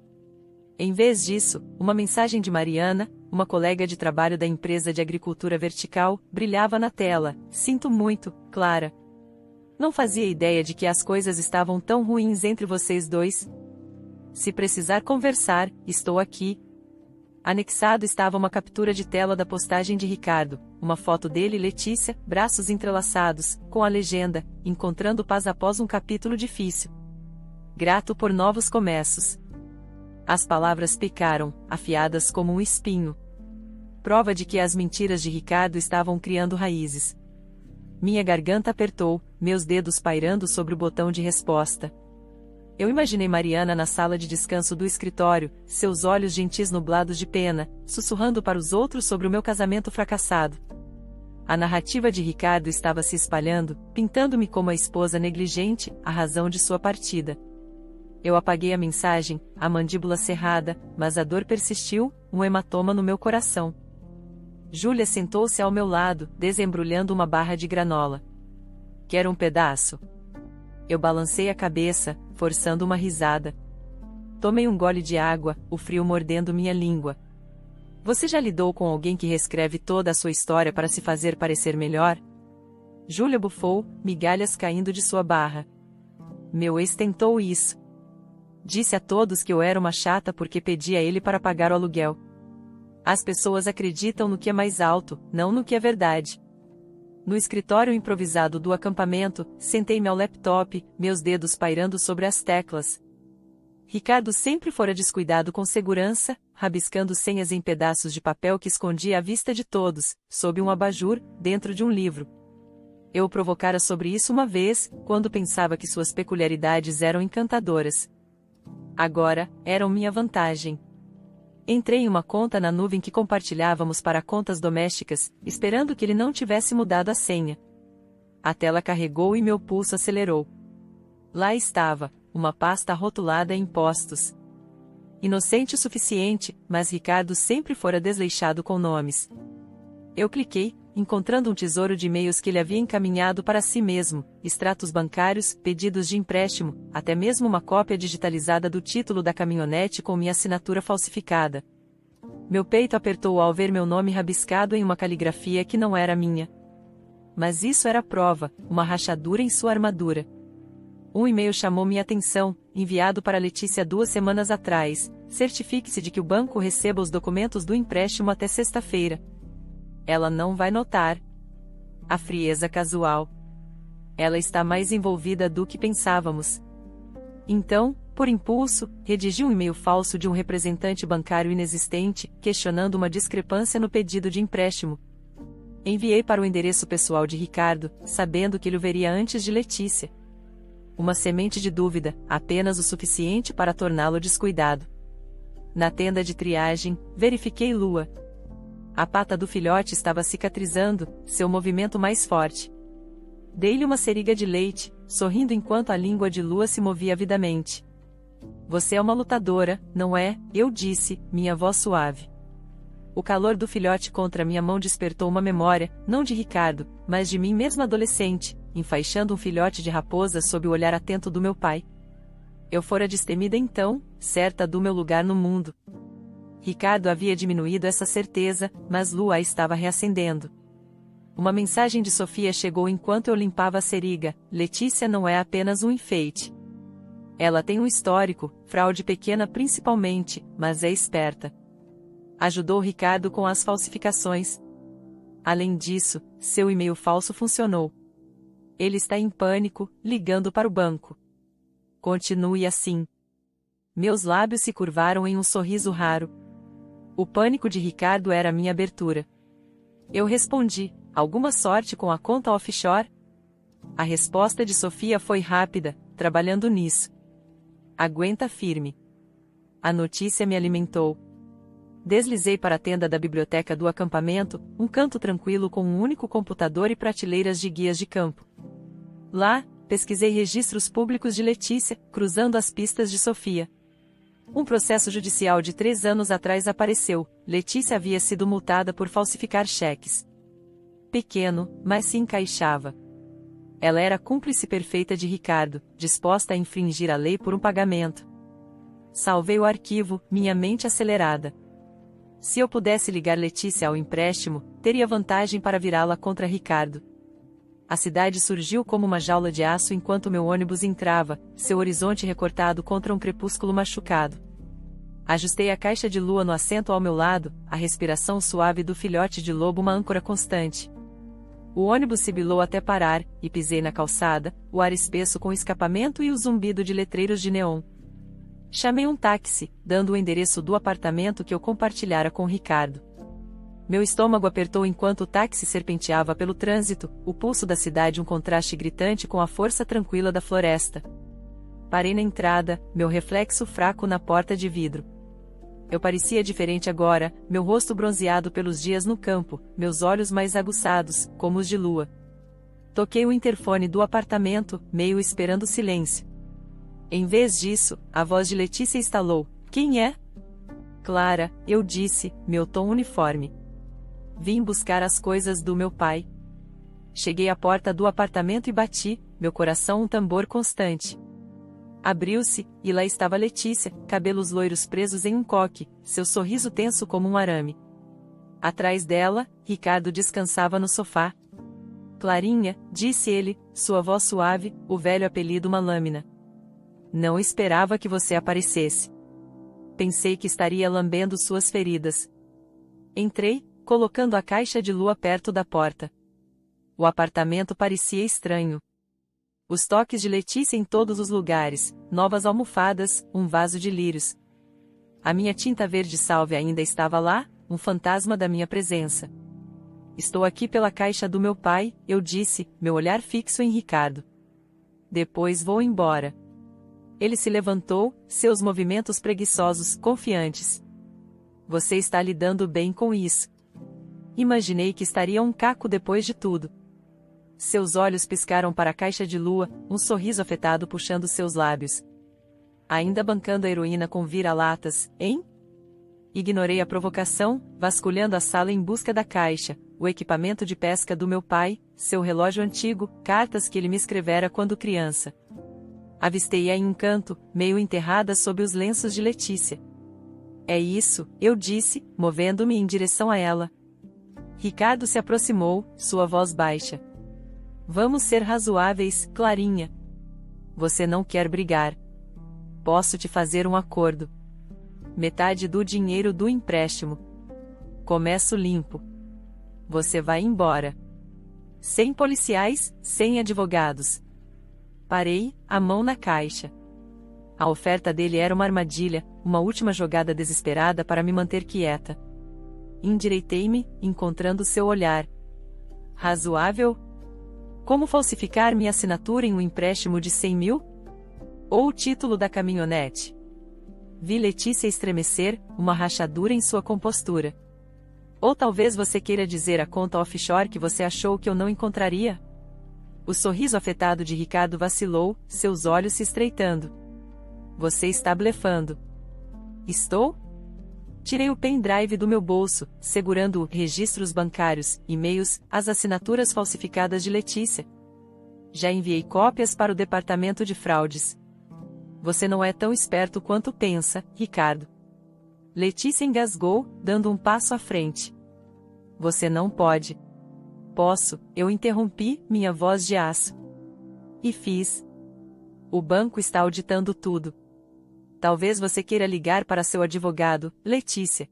Speaker 1: Em vez disso, uma mensagem de Mariana, uma colega de trabalho da empresa de agricultura vertical, brilhava na tela. Sinto muito, Clara. Não fazia ideia de que as coisas estavam tão ruins entre vocês dois. Se precisar conversar, estou aqui. Anexado estava uma captura de tela da postagem de Ricardo, uma foto dele e Letícia, braços entrelaçados, com a legenda: encontrando paz após um capítulo difícil. Grato por novos começos. As palavras picaram, afiadas como um espinho. Prova de que as mentiras de Ricardo estavam criando raízes. Minha garganta apertou, meus dedos pairando sobre o botão de resposta. Eu imaginei Mariana na sala de descanso do escritório, seus olhos gentis nublados de pena, sussurrando para os outros sobre o meu casamento fracassado. A narrativa de Ricardo estava se espalhando, pintando-me como a esposa negligente, a razão de sua partida. Eu apaguei a mensagem, a mandíbula cerrada, mas a dor persistiu, um hematoma no meu coração. Júlia sentou-se ao meu lado, desembrulhando uma barra de granola. Quer um pedaço? Eu balancei a cabeça, forçando uma risada. Tomei um gole de água, o frio mordendo minha língua. Você já lidou com alguém que reescreve toda a sua história para se fazer parecer melhor? Júlia bufou, migalhas caindo de sua barra. Meu ex tentou isso. Disse a todos que eu era uma chata porque pedi a ele para pagar o aluguel. As pessoas acreditam no que é mais alto, não no que é verdade. No escritório improvisado do acampamento, sentei-me ao laptop, meus dedos pairando sobre as teclas. Ricardo sempre fora descuidado com segurança, rabiscando senhas em pedaços de papel que escondia à vista de todos, sob um abajur, dentro de um livro. Eu o provocara sobre isso uma vez, quando pensava que suas peculiaridades eram encantadoras. Agora, eram minha vantagem. Entrei em uma conta na nuvem que compartilhávamos para contas domésticas, esperando que ele não tivesse mudado a senha. A tela carregou e meu pulso acelerou. Lá estava, uma pasta rotulada em impostos. Inocente o suficiente, mas Ricardo sempre fora desleixado com nomes. Eu cliquei, encontrando um tesouro de e-mails que ele havia encaminhado para si mesmo, extratos bancários, pedidos de empréstimo, até mesmo uma cópia digitalizada do título da caminhonete com minha assinatura falsificada. Meu peito apertou ao ver meu nome rabiscado em uma caligrafia que não era minha. Mas isso era prova, uma rachadura em sua armadura. Um e-mail chamou minha atenção, enviado para Letícia 2 semanas atrás: certifique-se de que o banco receba os documentos do empréstimo até sexta-feira. Ela não vai notar. A frieza casual. Ela está mais envolvida do que pensávamos. Então, por impulso, redigi um e-mail falso de um representante bancário inexistente, questionando uma discrepância no pedido de empréstimo. Enviei para o endereço pessoal de Ricardo, sabendo que ele o veria antes de Letícia. Uma semente de dúvida, apenas o suficiente para torná-lo descuidado. Na tenda de triagem, verifiquei Lua. A pata do filhote estava cicatrizando, seu movimento mais forte. Dei-lhe uma seriga de leite, sorrindo enquanto a língua de Lua se movia avidamente. Você é uma lutadora, não é? Eu disse, minha voz suave. O calor do filhote contra minha mão despertou uma memória, não de Ricardo, mas de mim mesma adolescente, enfaixando um filhote de raposa sob o olhar atento do meu pai. Eu fora destemida então, certa do meu lugar no mundo. Ricardo havia diminuído essa certeza, mas Lua a estava reacendendo. Uma mensagem de Sofia chegou enquanto eu limpava a seriga: Letícia não é apenas um enfeite. Ela tem um histórico, fraude pequena principalmente, mas é esperta. Ajudou Ricardo com as falsificações. Além disso, seu e-mail falso funcionou. Ele está em pânico, ligando para o banco. Continue assim. Meus lábios se curvaram em um sorriso raro. O pânico de Ricardo era minha abertura. Eu respondi: alguma sorte com a conta offshore? A resposta de Sofia foi rápida: trabalhando nisso. Aguenta firme. A notícia me alimentou. Deslizei para a tenda da biblioteca do acampamento, um canto tranquilo com um único computador e prateleiras de guias de campo. Lá, pesquisei registros públicos de Letícia, cruzando as pistas de Sofia. Um processo judicial de 3 anos atrás apareceu. Letícia havia sido multada por falsificar cheques. Pequeno, mas se encaixava. Ela era cúmplice perfeita de Ricardo, disposta a infringir a lei por um pagamento. Salvei o arquivo, minha mente acelerada. Se eu pudesse ligar Letícia ao empréstimo, teria vantagem para virá-la contra Ricardo. A cidade surgiu como uma jaula de aço enquanto meu ônibus entrava, seu horizonte recortado contra um crepúsculo machucado. Ajustei a caixa de lua no assento ao meu lado, a respiração suave do filhote de lobo uma âncora constante. O ônibus sibilou até parar, e pisei na calçada, o ar espesso com escapamento e o zumbido de letreiros de neon. Chamei um táxi, dando o endereço do apartamento que eu compartilhara com Ricardo. Meu estômago apertou enquanto o táxi serpenteava pelo trânsito, o pulso da cidade um contraste gritante com a força tranquila da floresta. Parei na entrada, meu reflexo fraco na porta de vidro. Eu parecia diferente agora, meu rosto bronzeado pelos dias no campo, meus olhos mais aguçados, como os de lua. Toquei o interfone do apartamento, meio esperando silêncio. Em vez disso, a voz de Letícia estalou. Quem é? Clara, eu disse, meu tom uniforme. Vim buscar as coisas do meu pai. Cheguei à porta do apartamento e bati, meu coração um tambor constante. Abriu-se, e lá estava Letícia, cabelos loiros presos em um coque, seu sorriso tenso como um arame. Atrás dela, Ricardo descansava no sofá. Clarinha, disse ele, sua voz suave, o velho apelido uma lâmina. Não esperava que você aparecesse. Pensei que estaria lambendo suas feridas. Entrei, colocando a caixa de lua perto da porta. O apartamento parecia estranho. Os toques de Letícia em todos os lugares, novas almofadas, um vaso de lírios. A minha tinta verde salve ainda estava lá, um fantasma da minha presença. Estou aqui pela caixa do meu pai, eu disse, meu olhar fixo em Ricardo. Depois vou embora. Ele se levantou, seus movimentos preguiçosos, confiantes. Você está lidando bem com isso. Imaginei que estaria um caco depois de tudo. Seus olhos piscaram para a caixa de lua, um sorriso afetado puxando seus lábios. Ainda bancando a heroína com vira-latas, hein? Ignorei a provocação, vasculhando a sala em busca da caixa, o equipamento de pesca do meu pai, seu relógio antigo, cartas que ele me escrevera quando criança. Avistei-a em um canto, meio enterrada sob os lenços de Letícia. É isso, eu disse, movendo-me em direção a ela. Ricardo se aproximou, sua voz baixa. Vamos ser razoáveis, Clarinha. Você não quer brigar. Posso te fazer um acordo. Metade do dinheiro do empréstimo. Começo limpo. Você vai embora. Sem policiais, sem advogados. Parei, a mão na caixa. A oferta dele era uma armadilha, uma última jogada desesperada para me manter quieta. Endireitei-me, encontrando seu olhar. Razoável? Como falsificar minha assinatura em um empréstimo de 100 mil? Ou o título da caminhonete? Vi Letícia estremecer, uma rachadura em sua compostura. Ou talvez você queira dizer a conta offshore que você achou que eu não encontraria? O sorriso afetado de Ricardo vacilou, seus olhos se estreitando. Você está blefando. Estou? Tirei o pendrive do meu bolso, segurando registros bancários, e-mails, as assinaturas falsificadas de Letícia. Já enviei cópias para o departamento de fraudes. Você não é tão esperto quanto pensa, Ricardo. Letícia engasgou, dando um passo à frente. Você não pode. Posso, eu interrompi, minha voz de aço. E fiz. O banco está auditando tudo. Talvez você queira ligar para seu advogado, Letícia.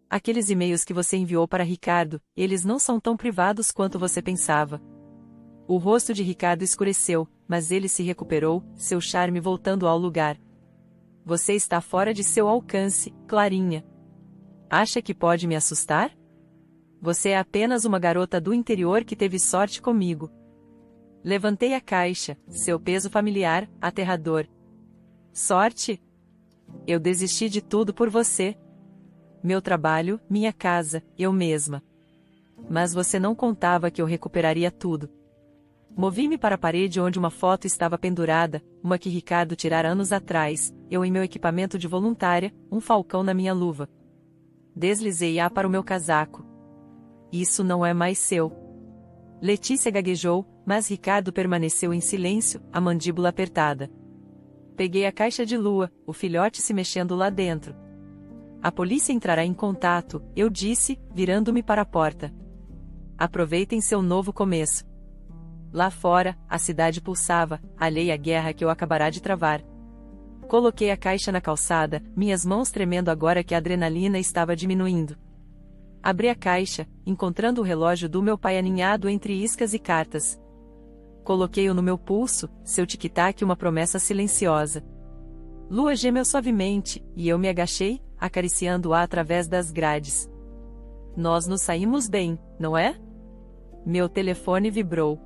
Speaker 1: Aqueles e-mails que você enviou para Ricardo, eles não são tão privados quanto você pensava. O rosto de Ricardo escureceu, mas ele se recuperou, seu charme voltando ao lugar. Você está fora de seu alcance, Clarinha. Acha que pode me assustar? Você é apenas uma garota do interior que teve sorte comigo. Levantei a caixa, seu peso familiar, aterrador. Sorte? Eu desisti de tudo por você. Meu trabalho, minha casa, eu mesma. Mas você não contava que eu recuperaria tudo. Movi-me para a parede onde uma foto estava pendurada, uma que Ricardo tirara anos atrás, eu em meu equipamento de voluntária, um falcão na minha luva. Deslizei-a para o meu casaco. Isso não é mais seu. Letícia gaguejou, mas Ricardo permaneceu em silêncio, a mandíbula apertada. Peguei a caixa de lua, o filhote se mexendo lá dentro. A polícia entrará em contato, eu disse, virando-me para a porta. Aproveitem seu novo começo. Lá fora, a cidade pulsava, alheia à guerra que eu acabará de travar. Coloquei a caixa na calçada, minhas mãos tremendo agora que a adrenalina estava diminuindo. Abri a caixa, encontrando o relógio do meu pai aninhado entre iscas e cartas. Coloquei-o no meu pulso, seu tic-tac uma promessa silenciosa. Lua gemeu suavemente, e eu me agachei, acariciando-a através das grades. Nós nos saímos bem, não é? Meu telefone vibrou.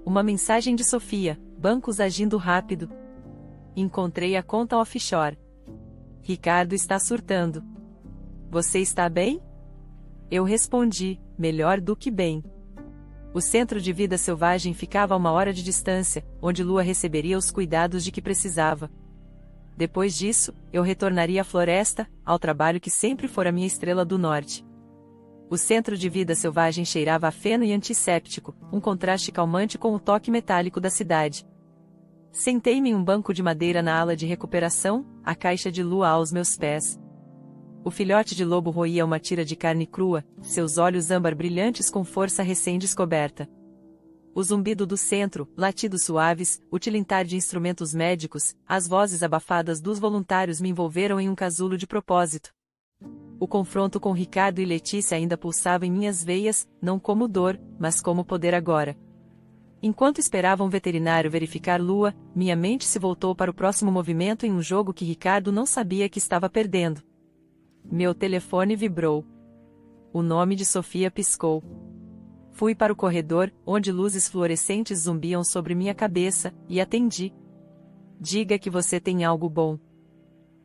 Speaker 1: Uma mensagem de Sofia, bancos agindo rápido. Encontrei a conta offshore. Ricardo está surtando. Você está bem? Eu respondi, melhor do que bem. O centro de vida selvagem ficava a 1 hora de distância, onde Lua receberia os cuidados de que precisava. Depois disso, eu retornaria à floresta, ao trabalho que sempre fora minha estrela do norte. O centro de vida selvagem cheirava a feno e antisséptico, um contraste calmante com o toque metálico da cidade. Sentei-me em um banco de madeira na ala de recuperação, a caixa de Lua aos meus pés. O filhote de lobo roía uma tira de carne crua, seus olhos âmbar brilhantes com força recém-descoberta. O zumbido do centro, latidos suaves, o tilintar de instrumentos médicos, as vozes abafadas dos voluntários me envolveram em um casulo de propósito. O confronto com Ricardo e Letícia ainda pulsava em minhas veias, não como dor, mas como poder agora. Enquanto esperava um veterinário verificar Lua, minha mente se voltou para o próximo movimento em um jogo que Ricardo não sabia que estava perdendo. Meu telefone vibrou. O nome de Sofia piscou. Fui para o corredor, onde luzes fluorescentes zumbiam sobre minha cabeça, e atendi. Diga que você tem algo bom.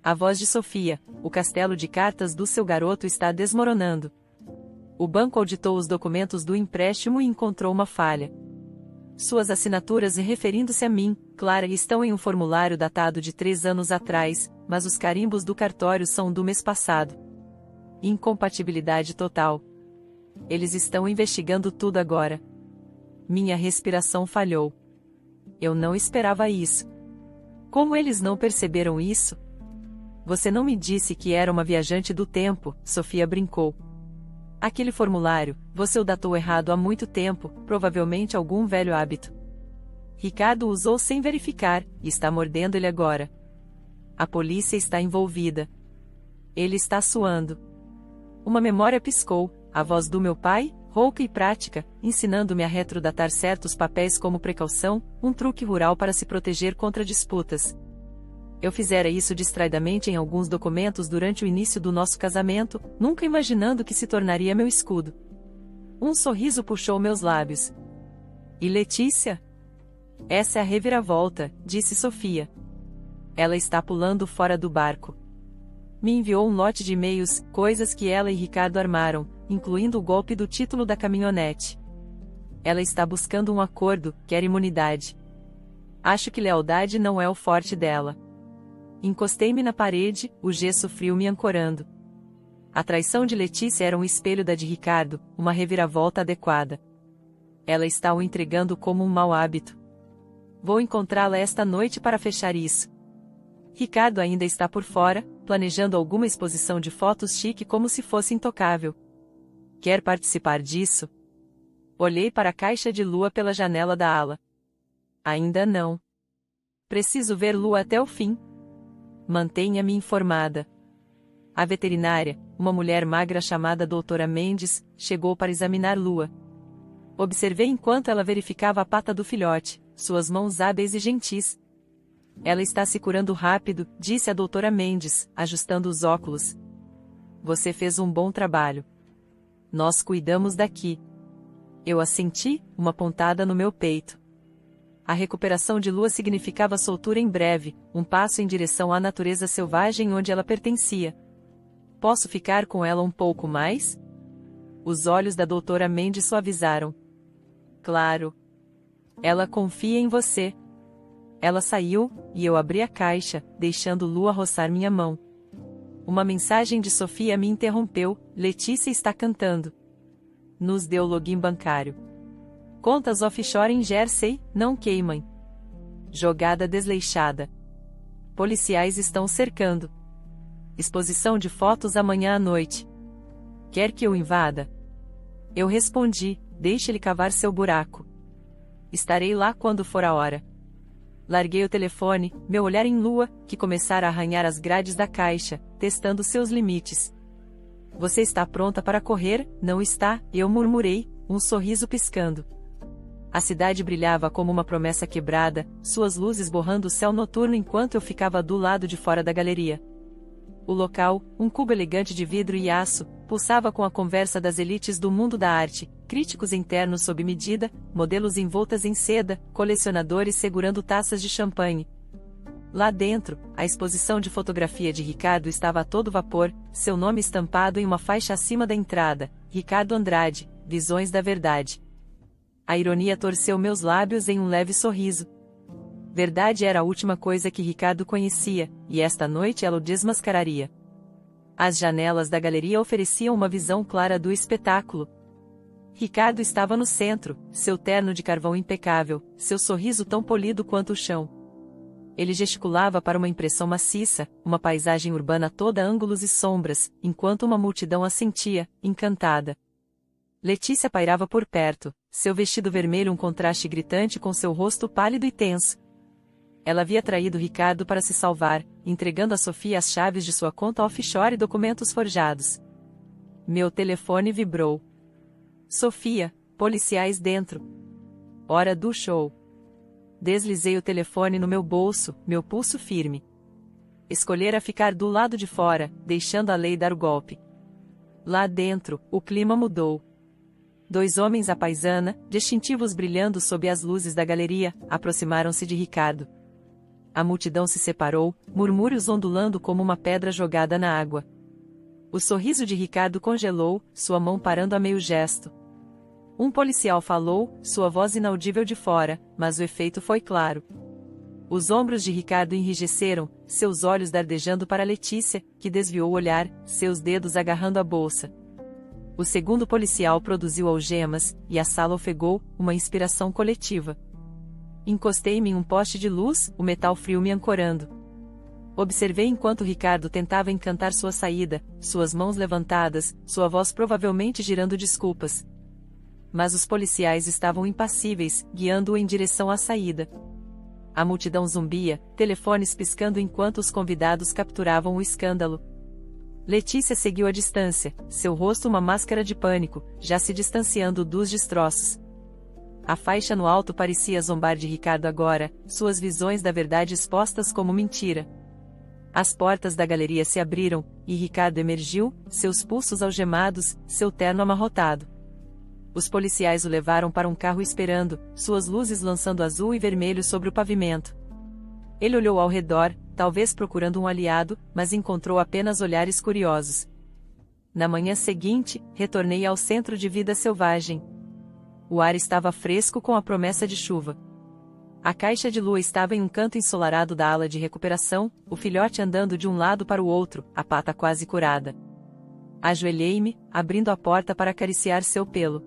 Speaker 1: A voz de Sofia, o castelo de cartas do seu garoto está desmoronando. O banco auditou os documentos do empréstimo e encontrou uma falha. Suas assinaturas referindo-se a mim, Clara, estão em um formulário datado de 3 anos atrás, mas os carimbos do cartório são do mês passado. Incompatibilidade total. Eles estão investigando tudo agora. Minha respiração falhou. Eu não esperava isso. Como eles não perceberam isso? Você não me disse que era uma viajante do tempo, Sofia brincou. Aquele formulário, você o datou errado há muito tempo, provavelmente algum velho hábito. Ricardo usou sem verificar, e está mordendo ele agora. A polícia está envolvida. Ele está suando. Uma memória piscou, a voz do meu pai, rouca e prática, ensinando-me a retrodatar certos papéis como precaução, um truque rural para se proteger contra disputas. Eu fizera isso distraidamente em alguns documentos durante o início do nosso casamento, nunca imaginando que se tornaria meu escudo. Um sorriso puxou meus lábios. E Letícia? Essa é a reviravolta, disse Sofia. Ela está pulando fora do barco. Me enviou um lote de e-mails, coisas que ela e Ricardo armaram, incluindo o golpe do título da caminhonete. Ela está buscando um acordo, quer imunidade. Acho que lealdade não é o forte dela. Encostei-me na parede, o gesso frio me ancorando. A traição de Letícia era um espelho da de Ricardo, uma reviravolta adequada. Ela está o entregando como um mau hábito. Vou encontrá-la esta noite para fechar isso. Ricardo ainda está por fora, planejando alguma exposição de fotos chique como se fosse intocável. Quer participar disso? Olhei para a caixa de Lua pela janela da ala. Ainda não. Preciso ver Lua até o fim. Mantenha-me informada. A veterinária, uma mulher magra chamada Doutora Mendes, chegou para examinar Lua. Observei enquanto ela verificava a pata do filhote, suas mãos hábeis e gentis. Ela está se curando rápido, disse a Doutora Mendes, ajustando os óculos. Você fez um bom trabalho. Nós cuidamos daqui. Eu assenti, uma pontada no meu peito. A recuperação de Lua significava soltura em breve, um passo em direção à natureza selvagem onde ela pertencia. Posso ficar com ela um pouco mais? Os olhos da Doutora Mendes suavizaram. Claro. Ela confia em você. Ela saiu, e eu abri a caixa, deixando Lua roçar minha mão. Uma mensagem de Sofia me interrompeu, Letícia está cantando. Nos deu login bancário. Contas offshore em Jersey, não queimem. Jogada desleixada. Policiais estão cercando. Exposição de fotos amanhã à noite. Quer que eu invada? Eu respondi, deixe ele cavar seu buraco. Estarei lá quando for a hora. Larguei o telefone, meu olhar em Lua, que começara a arranhar as grades da caixa, testando seus limites. Você está pronta para correr, não está? Eu murmurei, um sorriso piscando. A cidade brilhava como uma promessa quebrada, suas luzes borrando o céu noturno enquanto eu ficava do lado de fora da galeria. O local, um cubo elegante de vidro e aço, pulsava com a conversa das elites do mundo da arte, críticos internos sob medida, modelos envoltas em seda, colecionadores segurando taças de champanhe. Lá dentro, a exposição de fotografia de Ricardo estava a todo vapor, seu nome estampado em uma faixa acima da entrada, Ricardo Andrade, Visões da Verdade. A ironia torceu meus lábios em um leve sorriso. Verdade era a última coisa que Ricardo conhecia, e esta noite ela o desmascararia. As janelas da galeria ofereciam uma visão clara do espetáculo. Ricardo estava no centro, seu terno de carvão impecável, seu sorriso tão polido quanto o chão. Ele gesticulava para uma impressão maciça, uma paisagem urbana toda ângulos e sombras, enquanto uma multidão assentia, encantada. Letícia pairava por perto, seu vestido vermelho um contraste gritante com seu rosto pálido e tenso. Ela havia traído Ricardo para se salvar, entregando a Sofia as chaves de sua conta offshore e documentos forjados. Meu telefone vibrou. Sofia, policiais dentro. Hora do show. Deslizei o telefone no meu bolso, meu pulso firme. Escolhera ficar do lado de fora, deixando a lei dar o golpe. Lá dentro, o clima mudou. Dois homens à paisana, distintivos brilhando sob as luzes da galeria, aproximaram-se de Ricardo. A multidão se separou, murmúrios ondulando como uma pedra jogada na água. O sorriso de Ricardo congelou, sua mão parando a meio gesto. Um policial falou, sua voz inaudível de fora, mas o efeito foi claro. Os ombros de Ricardo enrijeceram, seus olhos dardejando para Letícia, que desviou o olhar, seus dedos agarrando a bolsa. O segundo policial produziu algemas, e a sala ofegou, uma inspiração coletiva. Encostei-me em um poste de luz, o metal frio me ancorando. Observei enquanto Ricardo tentava encantar sua saída, suas mãos levantadas, sua voz provavelmente girando desculpas. Mas os policiais estavam impassíveis, guiando-o em direção à saída. A multidão zumbia, telefones piscando enquanto os convidados capturavam o escândalo. Letícia seguiu à distância, seu rosto uma máscara de pânico, já se distanciando dos destroços. A faixa no alto parecia zombar de Ricardo agora, suas visões da verdade expostas como mentira. As portas da galeria se abriram, e Ricardo emergiu, seus pulsos algemados, seu terno amarrotado. Os policiais o levaram para um carro esperando, suas luzes lançando azul e vermelho sobre o pavimento. Ele olhou ao redor, talvez procurando um aliado, mas encontrou apenas olhares curiosos. Na manhã seguinte, retornei ao centro de vida selvagem. O ar estava fresco com a promessa de chuva. A caixa de lua estava em um canto ensolarado da ala de recuperação, o filhote andando de um lado para o outro, a pata quase curada. Ajoelhei-me, abrindo a porta para acariciar seu pelo.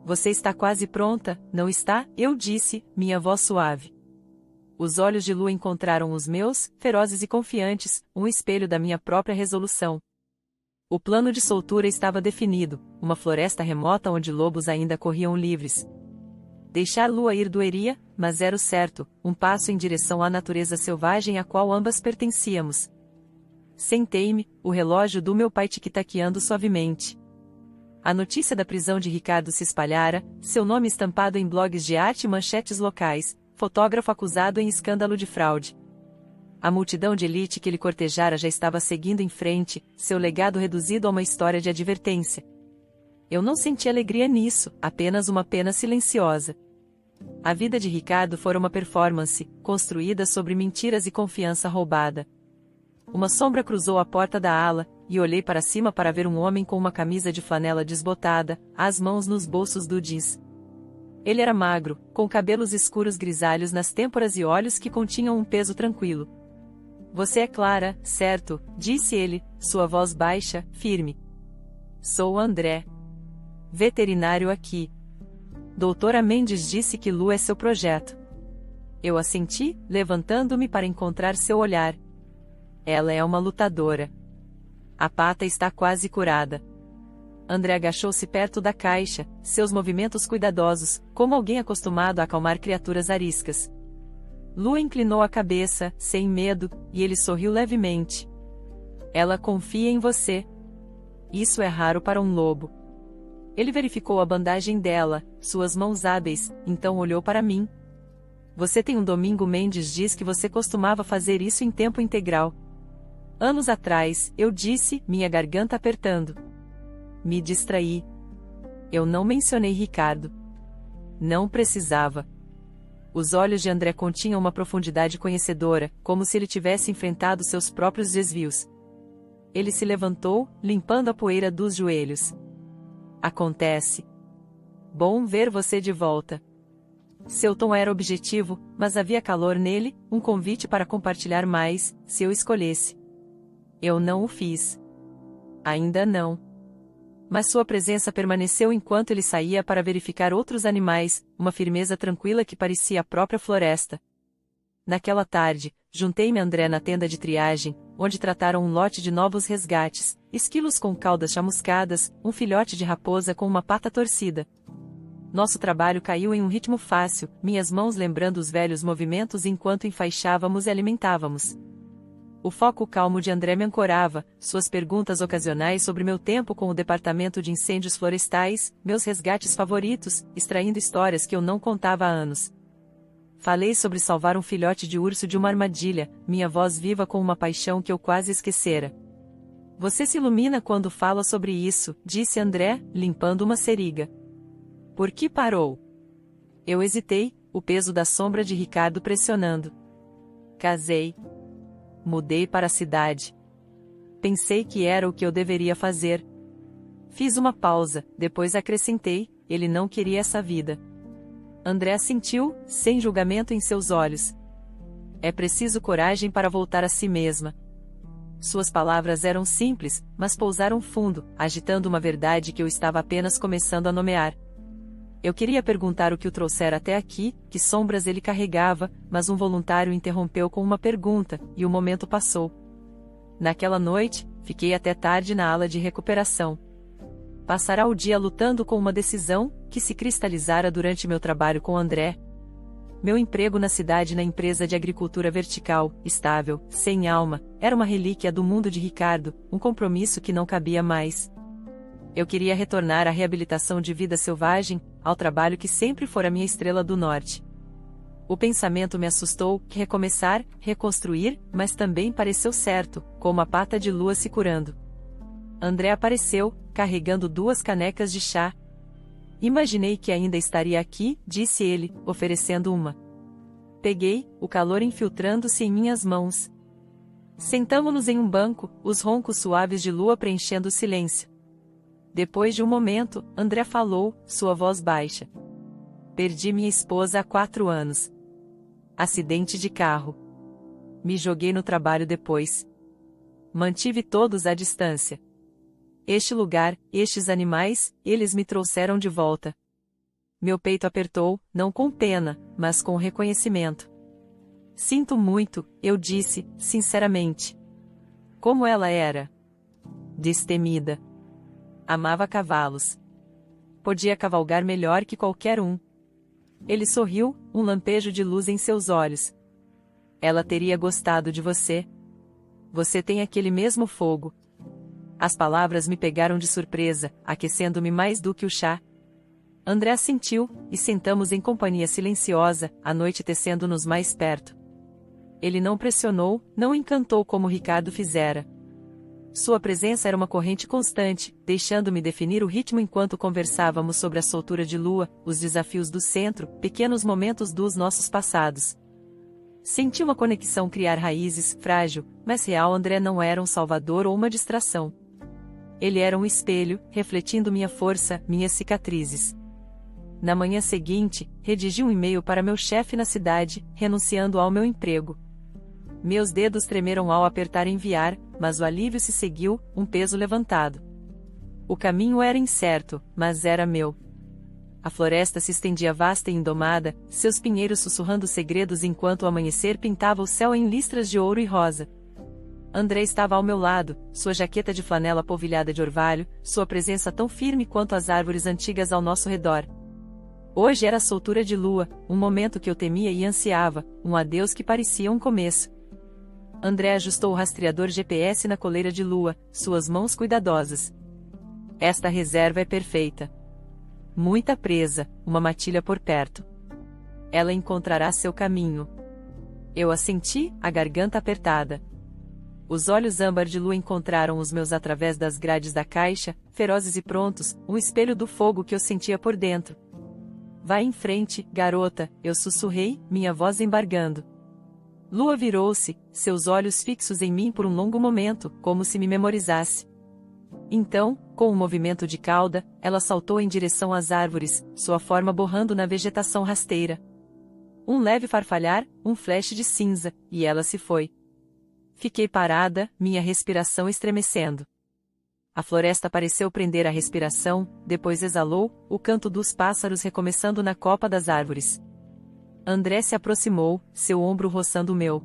Speaker 1: Você está quase pronta, não está? Eu disse, minha voz suave. Os olhos de Lua encontraram os meus, ferozes e confiantes, um espelho da minha própria resolução. O plano de soltura estava definido, uma floresta remota onde lobos ainda corriam livres. Deixar Lua ir doeria, mas era o certo, um passo em direção à natureza selvagem a qual ambas pertencíamos. Sentei-me, o relógio do meu pai tic-taqueando suavemente. A notícia da prisão de Ricardo se espalhara, seu nome estampado em blogs de arte e manchetes locais, fotógrafo acusado em escândalo de fraude. A multidão de elite que ele cortejara já estava seguindo em frente, seu legado reduzido a uma história de advertência. Eu não senti alegria nisso, apenas uma pena silenciosa. A vida de Ricardo fora uma performance, construída sobre mentiras e confiança roubada. Uma sombra cruzou a porta da ala, e olhei para cima para ver um homem com uma camisa de flanela desbotada, as mãos nos bolsos do jeans. Ele era magro, com cabelos escuros grisalhos nas têmporas e olhos que continham um peso tranquilo. Você é Clara, certo? Disse ele, sua voz baixa, firme. Sou André. Veterinário aqui. Doutora Mendes disse que Lu é seu projeto. Eu assenti, levantando-me para encontrar seu olhar. Ela é uma lutadora. A pata está quase curada. André agachou-se perto da caixa, seus movimentos cuidadosos, como alguém acostumado a acalmar criaturas ariscas. Lua inclinou a cabeça, sem medo, e ele sorriu levemente. Ela confia em você. Isso é raro para um lobo. Ele verificou a bandagem dela, suas mãos hábeis, então olhou para mim. Você tem um Domingo Mendes diz que você costumava fazer isso em tempo integral. Anos atrás, eu disse, minha garganta apertando. Me distraí. Eu não mencionei Ricardo. Não precisava. Os olhos de André continham uma profundidade conhecedora, como se ele tivesse enfrentado seus próprios desvios. Ele se levantou, limpando a poeira dos joelhos. Acontece. Bom ver você de volta. Seu tom era objetivo, mas havia calor nele, um convite para compartilhar mais, se eu escolhesse. Eu não o fiz. Ainda não. Mas sua presença permaneceu enquanto ele saía para verificar outros animais, uma firmeza tranquila que parecia a própria floresta. Naquela tarde, juntei-me a André na tenda de triagem, onde trataram um lote de novos resgates, esquilos com caudas chamuscadas, um filhote de raposa com uma pata torcida. Nosso trabalho caiu em um ritmo fácil, minhas mãos lembrando os velhos movimentos enquanto enfaixávamos e alimentávamos. O foco calmo de André me ancorava, suas perguntas ocasionais sobre meu tempo com o departamento de incêndios florestais, meus resgates favoritos, extraindo histórias que eu não contava há anos. Falei sobre salvar um filhote de urso de uma armadilha, minha voz viva com uma paixão que eu quase esquecera. Você se ilumina quando fala sobre isso, disse André, limpando uma seriga. Por que parou? Eu hesitei, o peso da sombra de Ricardo pressionando. Casei. Mudei para a cidade. Pensei que era o que eu deveria fazer. Fiz uma pausa, depois acrescentei, ele não queria essa vida. André assentiu, sem julgamento em seus olhos. É preciso coragem para voltar a si mesma. Suas palavras eram simples, mas pousaram fundo, agitando uma verdade que eu estava apenas começando a nomear. Eu queria perguntar o que o trouxera até aqui, que sombras ele carregava, mas um voluntário interrompeu com uma pergunta, e o momento passou. Naquela noite, fiquei até tarde na ala de recuperação. Passará o dia lutando com uma decisão, que se cristalizara durante meu trabalho com André. Meu emprego na cidade na empresa de agricultura vertical, estável, sem alma, era uma relíquia do mundo de Ricardo, um compromisso que não cabia mais. Eu queria retornar à reabilitação de vida selvagem, ao trabalho que sempre fora minha estrela do norte. O pensamento me assustou, que recomeçar, reconstruir, mas também pareceu certo, como a pata de lua se curando. André apareceu, carregando 2 canecas de chá. Imaginei que ainda estaria aqui, disse ele, oferecendo uma. Peguei, o calor infiltrando-se em minhas mãos. Sentamo-nos em um banco, os roncos suaves de lua preenchendo o silêncio. Depois de um momento, André falou, sua voz baixa. Perdi minha esposa há 4 anos. Acidente de carro. Me joguei no trabalho depois. Mantive todos à distância. Este lugar, estes animais, eles me trouxeram de volta. Meu peito apertou, não com pena, mas com reconhecimento. Sinto muito, eu disse, sinceramente. Como ela era? Destemida. Amava cavalos. Podia cavalgar melhor que qualquer um. Ele sorriu, um lampejo de luz em seus olhos. Ela teria gostado de você. Você tem aquele mesmo fogo. As palavras me pegaram de surpresa, aquecendo-me mais do que o chá. André assentiu, e sentamos em companhia silenciosa, a noite tecendo-nos mais perto. Ele não pressionou, não encantou como Ricardo fizera. Sua presença era uma corrente constante, deixando-me definir o ritmo enquanto conversávamos sobre a soltura de lua, os desafios do centro, pequenos momentos dos nossos passados. Senti uma conexão criar raízes, frágil, mas real. André não era um salvador ou uma distração. Ele era um espelho, refletindo minha força, minhas cicatrizes. Na manhã seguinte, redigi um e-mail para meu chefe na cidade, renunciando ao meu emprego. Meus dedos tremeram ao apertar enviar, mas o alívio se seguiu, um peso levantado. O caminho era incerto, mas era meu. A floresta se estendia vasta e indomada, seus pinheiros sussurrando segredos enquanto o amanhecer pintava o céu em listras de ouro e rosa. André estava ao meu lado, sua jaqueta de flanela polvilhada de orvalho, sua presença tão firme quanto as árvores antigas ao nosso redor. Hoje era a soltura de lua, um momento que eu temia e ansiava, um adeus que parecia um começo. André ajustou o rastreador GPS na coleira de lua, suas mãos cuidadosas. Esta reserva é perfeita. Muita presa, uma matilha por perto. Ela encontrará seu caminho. Eu assenti, a garganta apertada. Os olhos âmbar de lua encontraram os meus através das grades da caixa, ferozes e prontos, um espelho do fogo que eu sentia por dentro. Vá em frente, garota, eu sussurrei, minha voz embargando. Lua virou-se, seus olhos fixos em mim por um longo momento, como se me memorizasse. Então, com um movimento de cauda, ela saltou em direção às árvores, sua forma borrando na vegetação rasteira. Um leve farfalhar, um flash de cinza, e ela se foi. Fiquei parada, minha respiração estremecendo. A floresta pareceu prender a respiração, depois exalou, o canto dos pássaros recomeçando na copa das árvores. André se aproximou, seu ombro roçando o meu.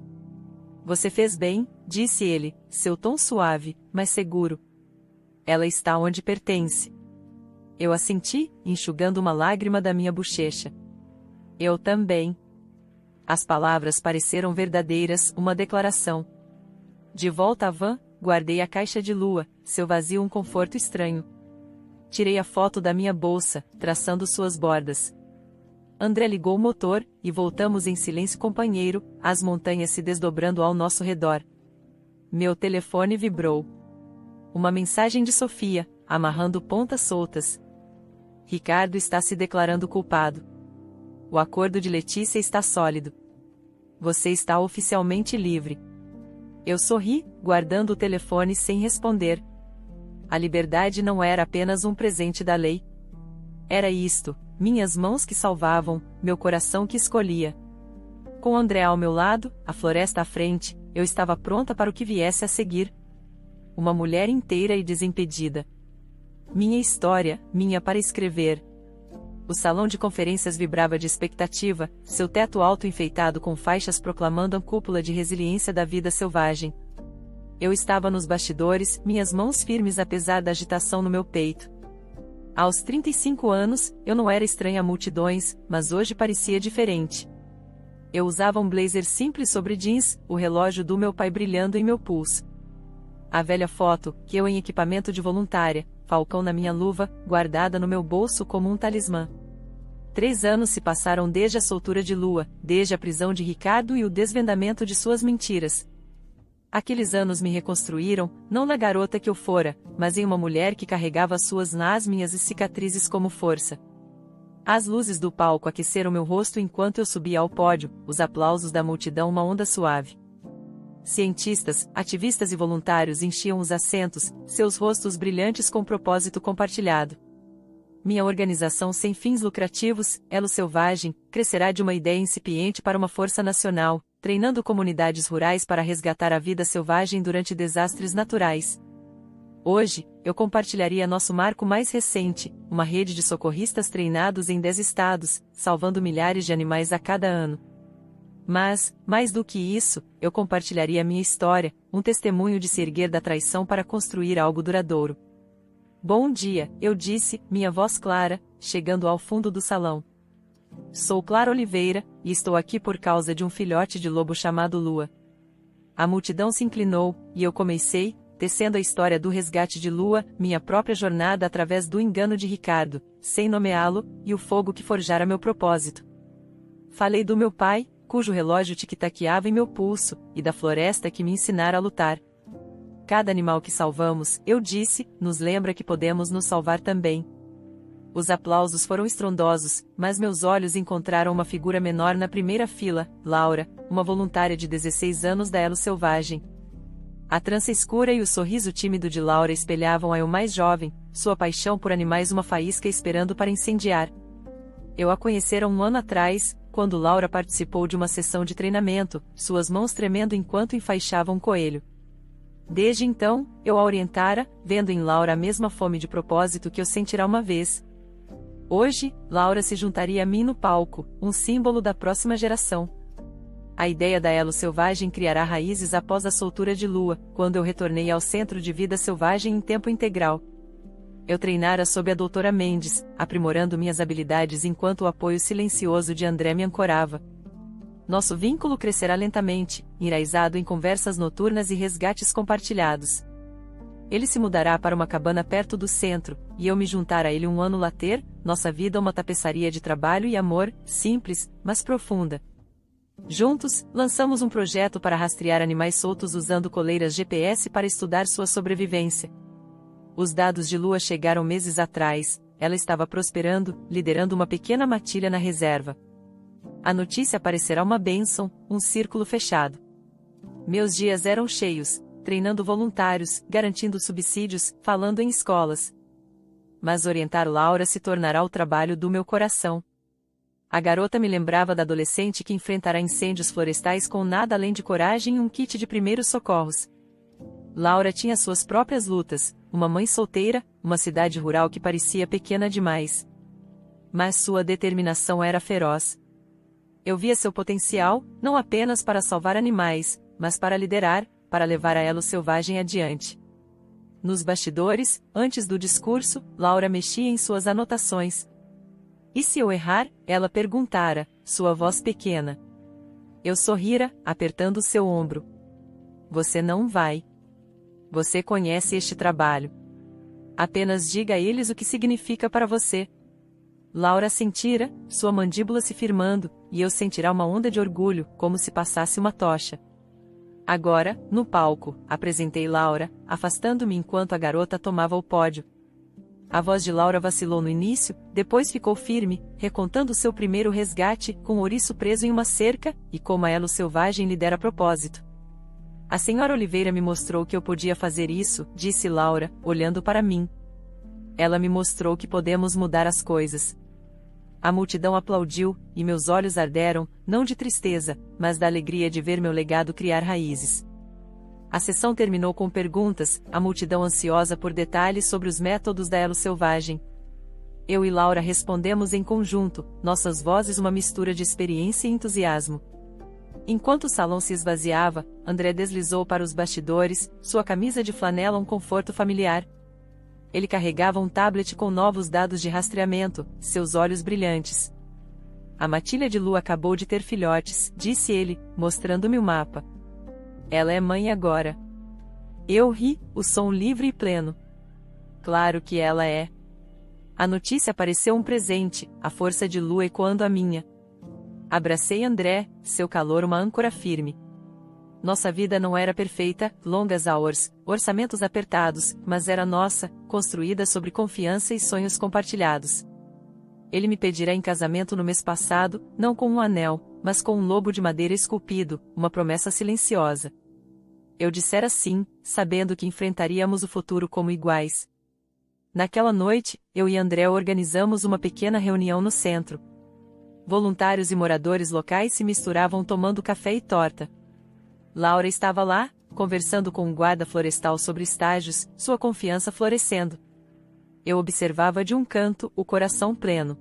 Speaker 1: Você fez bem, disse ele, seu tom suave, mas seguro. Ela está onde pertence. Eu assenti, enxugando uma lágrima da minha bochecha. Eu também. As palavras pareceram verdadeiras, uma declaração. De volta à van, guardei a caixa de lua, seu vazio um conforto estranho. Tirei a foto da minha bolsa, traçando suas bordas. André ligou o motor, e voltamos em silêncio companheiro, as montanhas se desdobrando ao nosso redor. Meu telefone vibrou. Uma mensagem de Sofia, amarrando pontas soltas. Ricardo está se declarando culpado. O acordo de Letícia está sólido. Você está oficialmente livre. Eu sorri, guardando o telefone sem responder. A liberdade não era apenas um presente da lei. Era isto, minhas mãos que salvavam, meu coração que escolhia. Com André ao meu lado, a floresta à frente, eu estava pronta para o que viesse a seguir. Uma mulher inteira e desimpedida. Minha história, minha para escrever. O salão de conferências vibrava de expectativa, seu teto alto enfeitado com faixas proclamando a cúpula de resiliência da vida selvagem. Eu estava nos bastidores, minhas mãos firmes apesar da agitação no meu peito. Aos 35 anos, eu não era estranha a multidões, mas hoje parecia diferente. Eu usava um blazer simples sobre jeans, o relógio do meu pai brilhando em meu pulso. A velha foto, que eu em equipamento de voluntária, falcão na minha luva, guardada no meu bolso como um talismã. 3 anos se passaram desde a soltura de lua, desde a prisão de Ricardo e o desvendamento de suas mentiras. Aqueles anos me reconstruíram, não na garota que eu fora, mas em uma mulher que carregava suas nas minhas cicatrizes como força. As luzes do palco aqueceram meu rosto enquanto eu subia ao pódio, os aplausos da multidão uma onda suave. Cientistas, ativistas e voluntários enchiam os assentos, seus rostos brilhantes com propósito compartilhado. Minha organização sem fins lucrativos, Elo Selvagem, crescerá de uma ideia incipiente para uma força nacional, treinando comunidades rurais para resgatar a vida selvagem durante desastres naturais. Hoje, eu compartilharia nosso marco mais recente, uma rede de socorristas treinados em 10 estados, salvando milhares de animais a cada ano. Mas, mais do que isso, eu compartilharia minha história, um testemunho de se erguer da traição para construir algo duradouro. Bom dia, eu disse, minha voz clara, chegando ao fundo do salão. Sou Clara Oliveira, e estou aqui por causa de um filhote de lobo chamado Lua. A multidão se inclinou, e eu comecei, tecendo a história do resgate de Lua, minha própria jornada através do engano de Ricardo, sem nomeá-lo, e o fogo que forjara meu propósito. Falei do meu pai, cujo relógio tic-taqueava em meu pulso, e da floresta que me ensinara a lutar. Cada animal que salvamos, eu disse, nos lembra que podemos nos salvar também. Os aplausos foram estrondosos, mas meus olhos encontraram uma figura menor na primeira fila, Laura, uma voluntária de 16 anos da Elo Selvagem. A trança escura e o sorriso tímido de Laura espelhavam a eu mais jovem, sua paixão por animais uma faísca esperando para incendiar. Eu a conhecera um ano atrás, quando Laura participou de uma sessão de treinamento, suas mãos tremendo enquanto enfaixava um coelho. Desde então, eu a orientara, vendo em Laura a mesma fome de propósito que eu sentirá uma vez. Hoje, Laura se juntaria a mim no palco, um símbolo da próxima geração. A ideia da Elo Selvagem criará raízes após a soltura de Lua, quando eu retornei ao Centro de Vida Selvagem em tempo integral. Eu treinara sob a doutora Mendes, aprimorando minhas habilidades enquanto o apoio silencioso de André me ancorava. Nosso vínculo crescerá lentamente, enraizado em conversas noturnas e resgates compartilhados. Ele se mudará para uma cabana perto do centro, e eu me juntar a ele um ano later, nossa vida uma tapeçaria de trabalho e amor, simples, mas profunda. Juntos, lançamos um projeto para rastrear animais soltos usando coleiras GPS para estudar sua sobrevivência. Os dados de Lua chegaram meses atrás, ela estava prosperando, liderando uma pequena matilha na reserva. A notícia parecerá uma bênção, um círculo fechado. Meus dias eram cheios, treinando voluntários, garantindo subsídios, falando em escolas. Mas orientar Laura se tornará o trabalho do meu coração. A garota me lembrava da adolescente que enfrentará incêndios florestais com nada além de coragem e um kit de primeiros socorros. Laura tinha suas próprias lutas, uma mãe solteira, uma cidade rural que parecia pequena demais. Mas sua determinação era feroz. Eu via seu potencial, não apenas para salvar animais, mas para liderar, para levar a elo selvagem adiante. Nos bastidores, antes do discurso, Laura mexia em suas anotações. E se eu errar? Ela perguntara, sua voz pequena. Eu sorrira, apertando seu ombro. Você não vai. Você conhece este trabalho. Apenas diga a eles o que significa para você. Laura sentira, sua mandíbula se firmando, e eu sentirá uma onda de orgulho, como se passasse uma tocha. Agora, no palco, apresentei Laura, afastando-me enquanto a garota tomava o pódio. A voz de Laura vacilou no início, depois ficou firme, recontando seu primeiro resgate, com o ouriço preso em uma cerca, e como a elo selvagem lhe dera propósito. A senhora Oliveira me mostrou que eu podia fazer isso, disse Laura, olhando para mim. Ela me mostrou que podemos mudar as coisas. A multidão aplaudiu, e meus olhos arderam, não de tristeza, mas da alegria de ver meu legado criar raízes. A sessão terminou com perguntas, a multidão ansiosa por detalhes sobre os métodos da elo selvagem. Eu e Laura respondemos em conjunto, nossas vozes uma mistura de experiência e entusiasmo. Enquanto o salão se esvaziava, André deslizou para os bastidores, sua camisa de flanela um conforto familiar. Ele carregava um tablet com novos dados de rastreamento, seus olhos brilhantes. A matilha de Lua acabou de ter filhotes, disse ele, mostrando-me o mapa. Ela é mãe agora. Eu ri, o som livre e pleno. Claro que ela é. A notícia pareceu um presente, a força de Lua ecoando a minha. Abracei André, seu calor uma âncora firme. Nossa vida não era perfeita, longas hours, orçamentos apertados, mas era nossa, construída sobre confiança e sonhos compartilhados. Ele me pedirá em casamento no mês passado, não com um anel, mas com um lobo de madeira esculpido, uma promessa silenciosa. Eu dissera sim, sabendo que enfrentaríamos o futuro como iguais. Naquela noite, eu e André organizamos uma pequena reunião no centro. Voluntários e moradores locais se misturavam tomando café e torta. Laura estava lá, conversando com um guarda florestal sobre estágios, sua confiança florescendo. Eu observava de um canto, o coração pleno.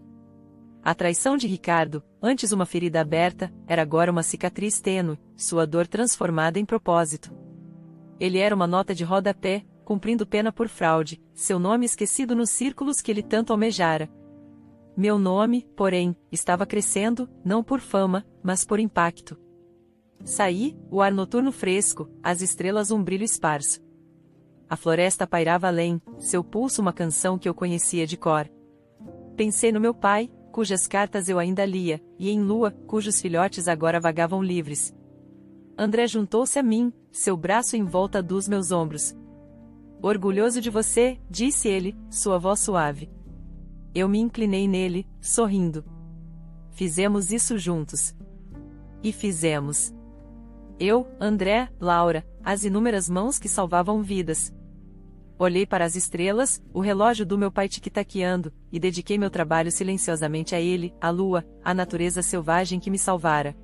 Speaker 1: A traição de Ricardo, antes uma ferida aberta, era agora uma cicatriz tênue, sua dor transformada em propósito. Ele era uma nota de rodapé, cumprindo pena por fraude, seu nome esquecido nos círculos que ele tanto almejara. Meu nome, porém, estava crescendo, não por fama, mas por impacto. Saí, o ar noturno fresco, as estrelas um brilho esparso. A floresta pairava além, seu pulso uma canção que eu conhecia de cor. Pensei no meu pai, cujas cartas eu ainda lia, e em Lua, cujos filhotes agora vagavam livres. André juntou-se a mim, seu braço em volta dos meus ombros. Orgulhoso de você, disse ele, sua voz suave. Eu me inclinei nele, sorrindo. Fizemos isso juntos. E fizemos. Eu, André, Laura, as inúmeras mãos que salvavam vidas. Olhei para as estrelas, o relógio do meu pai tic-taqueando, e dediquei meu trabalho silenciosamente a ele, a Lua, a natureza selvagem que me salvara.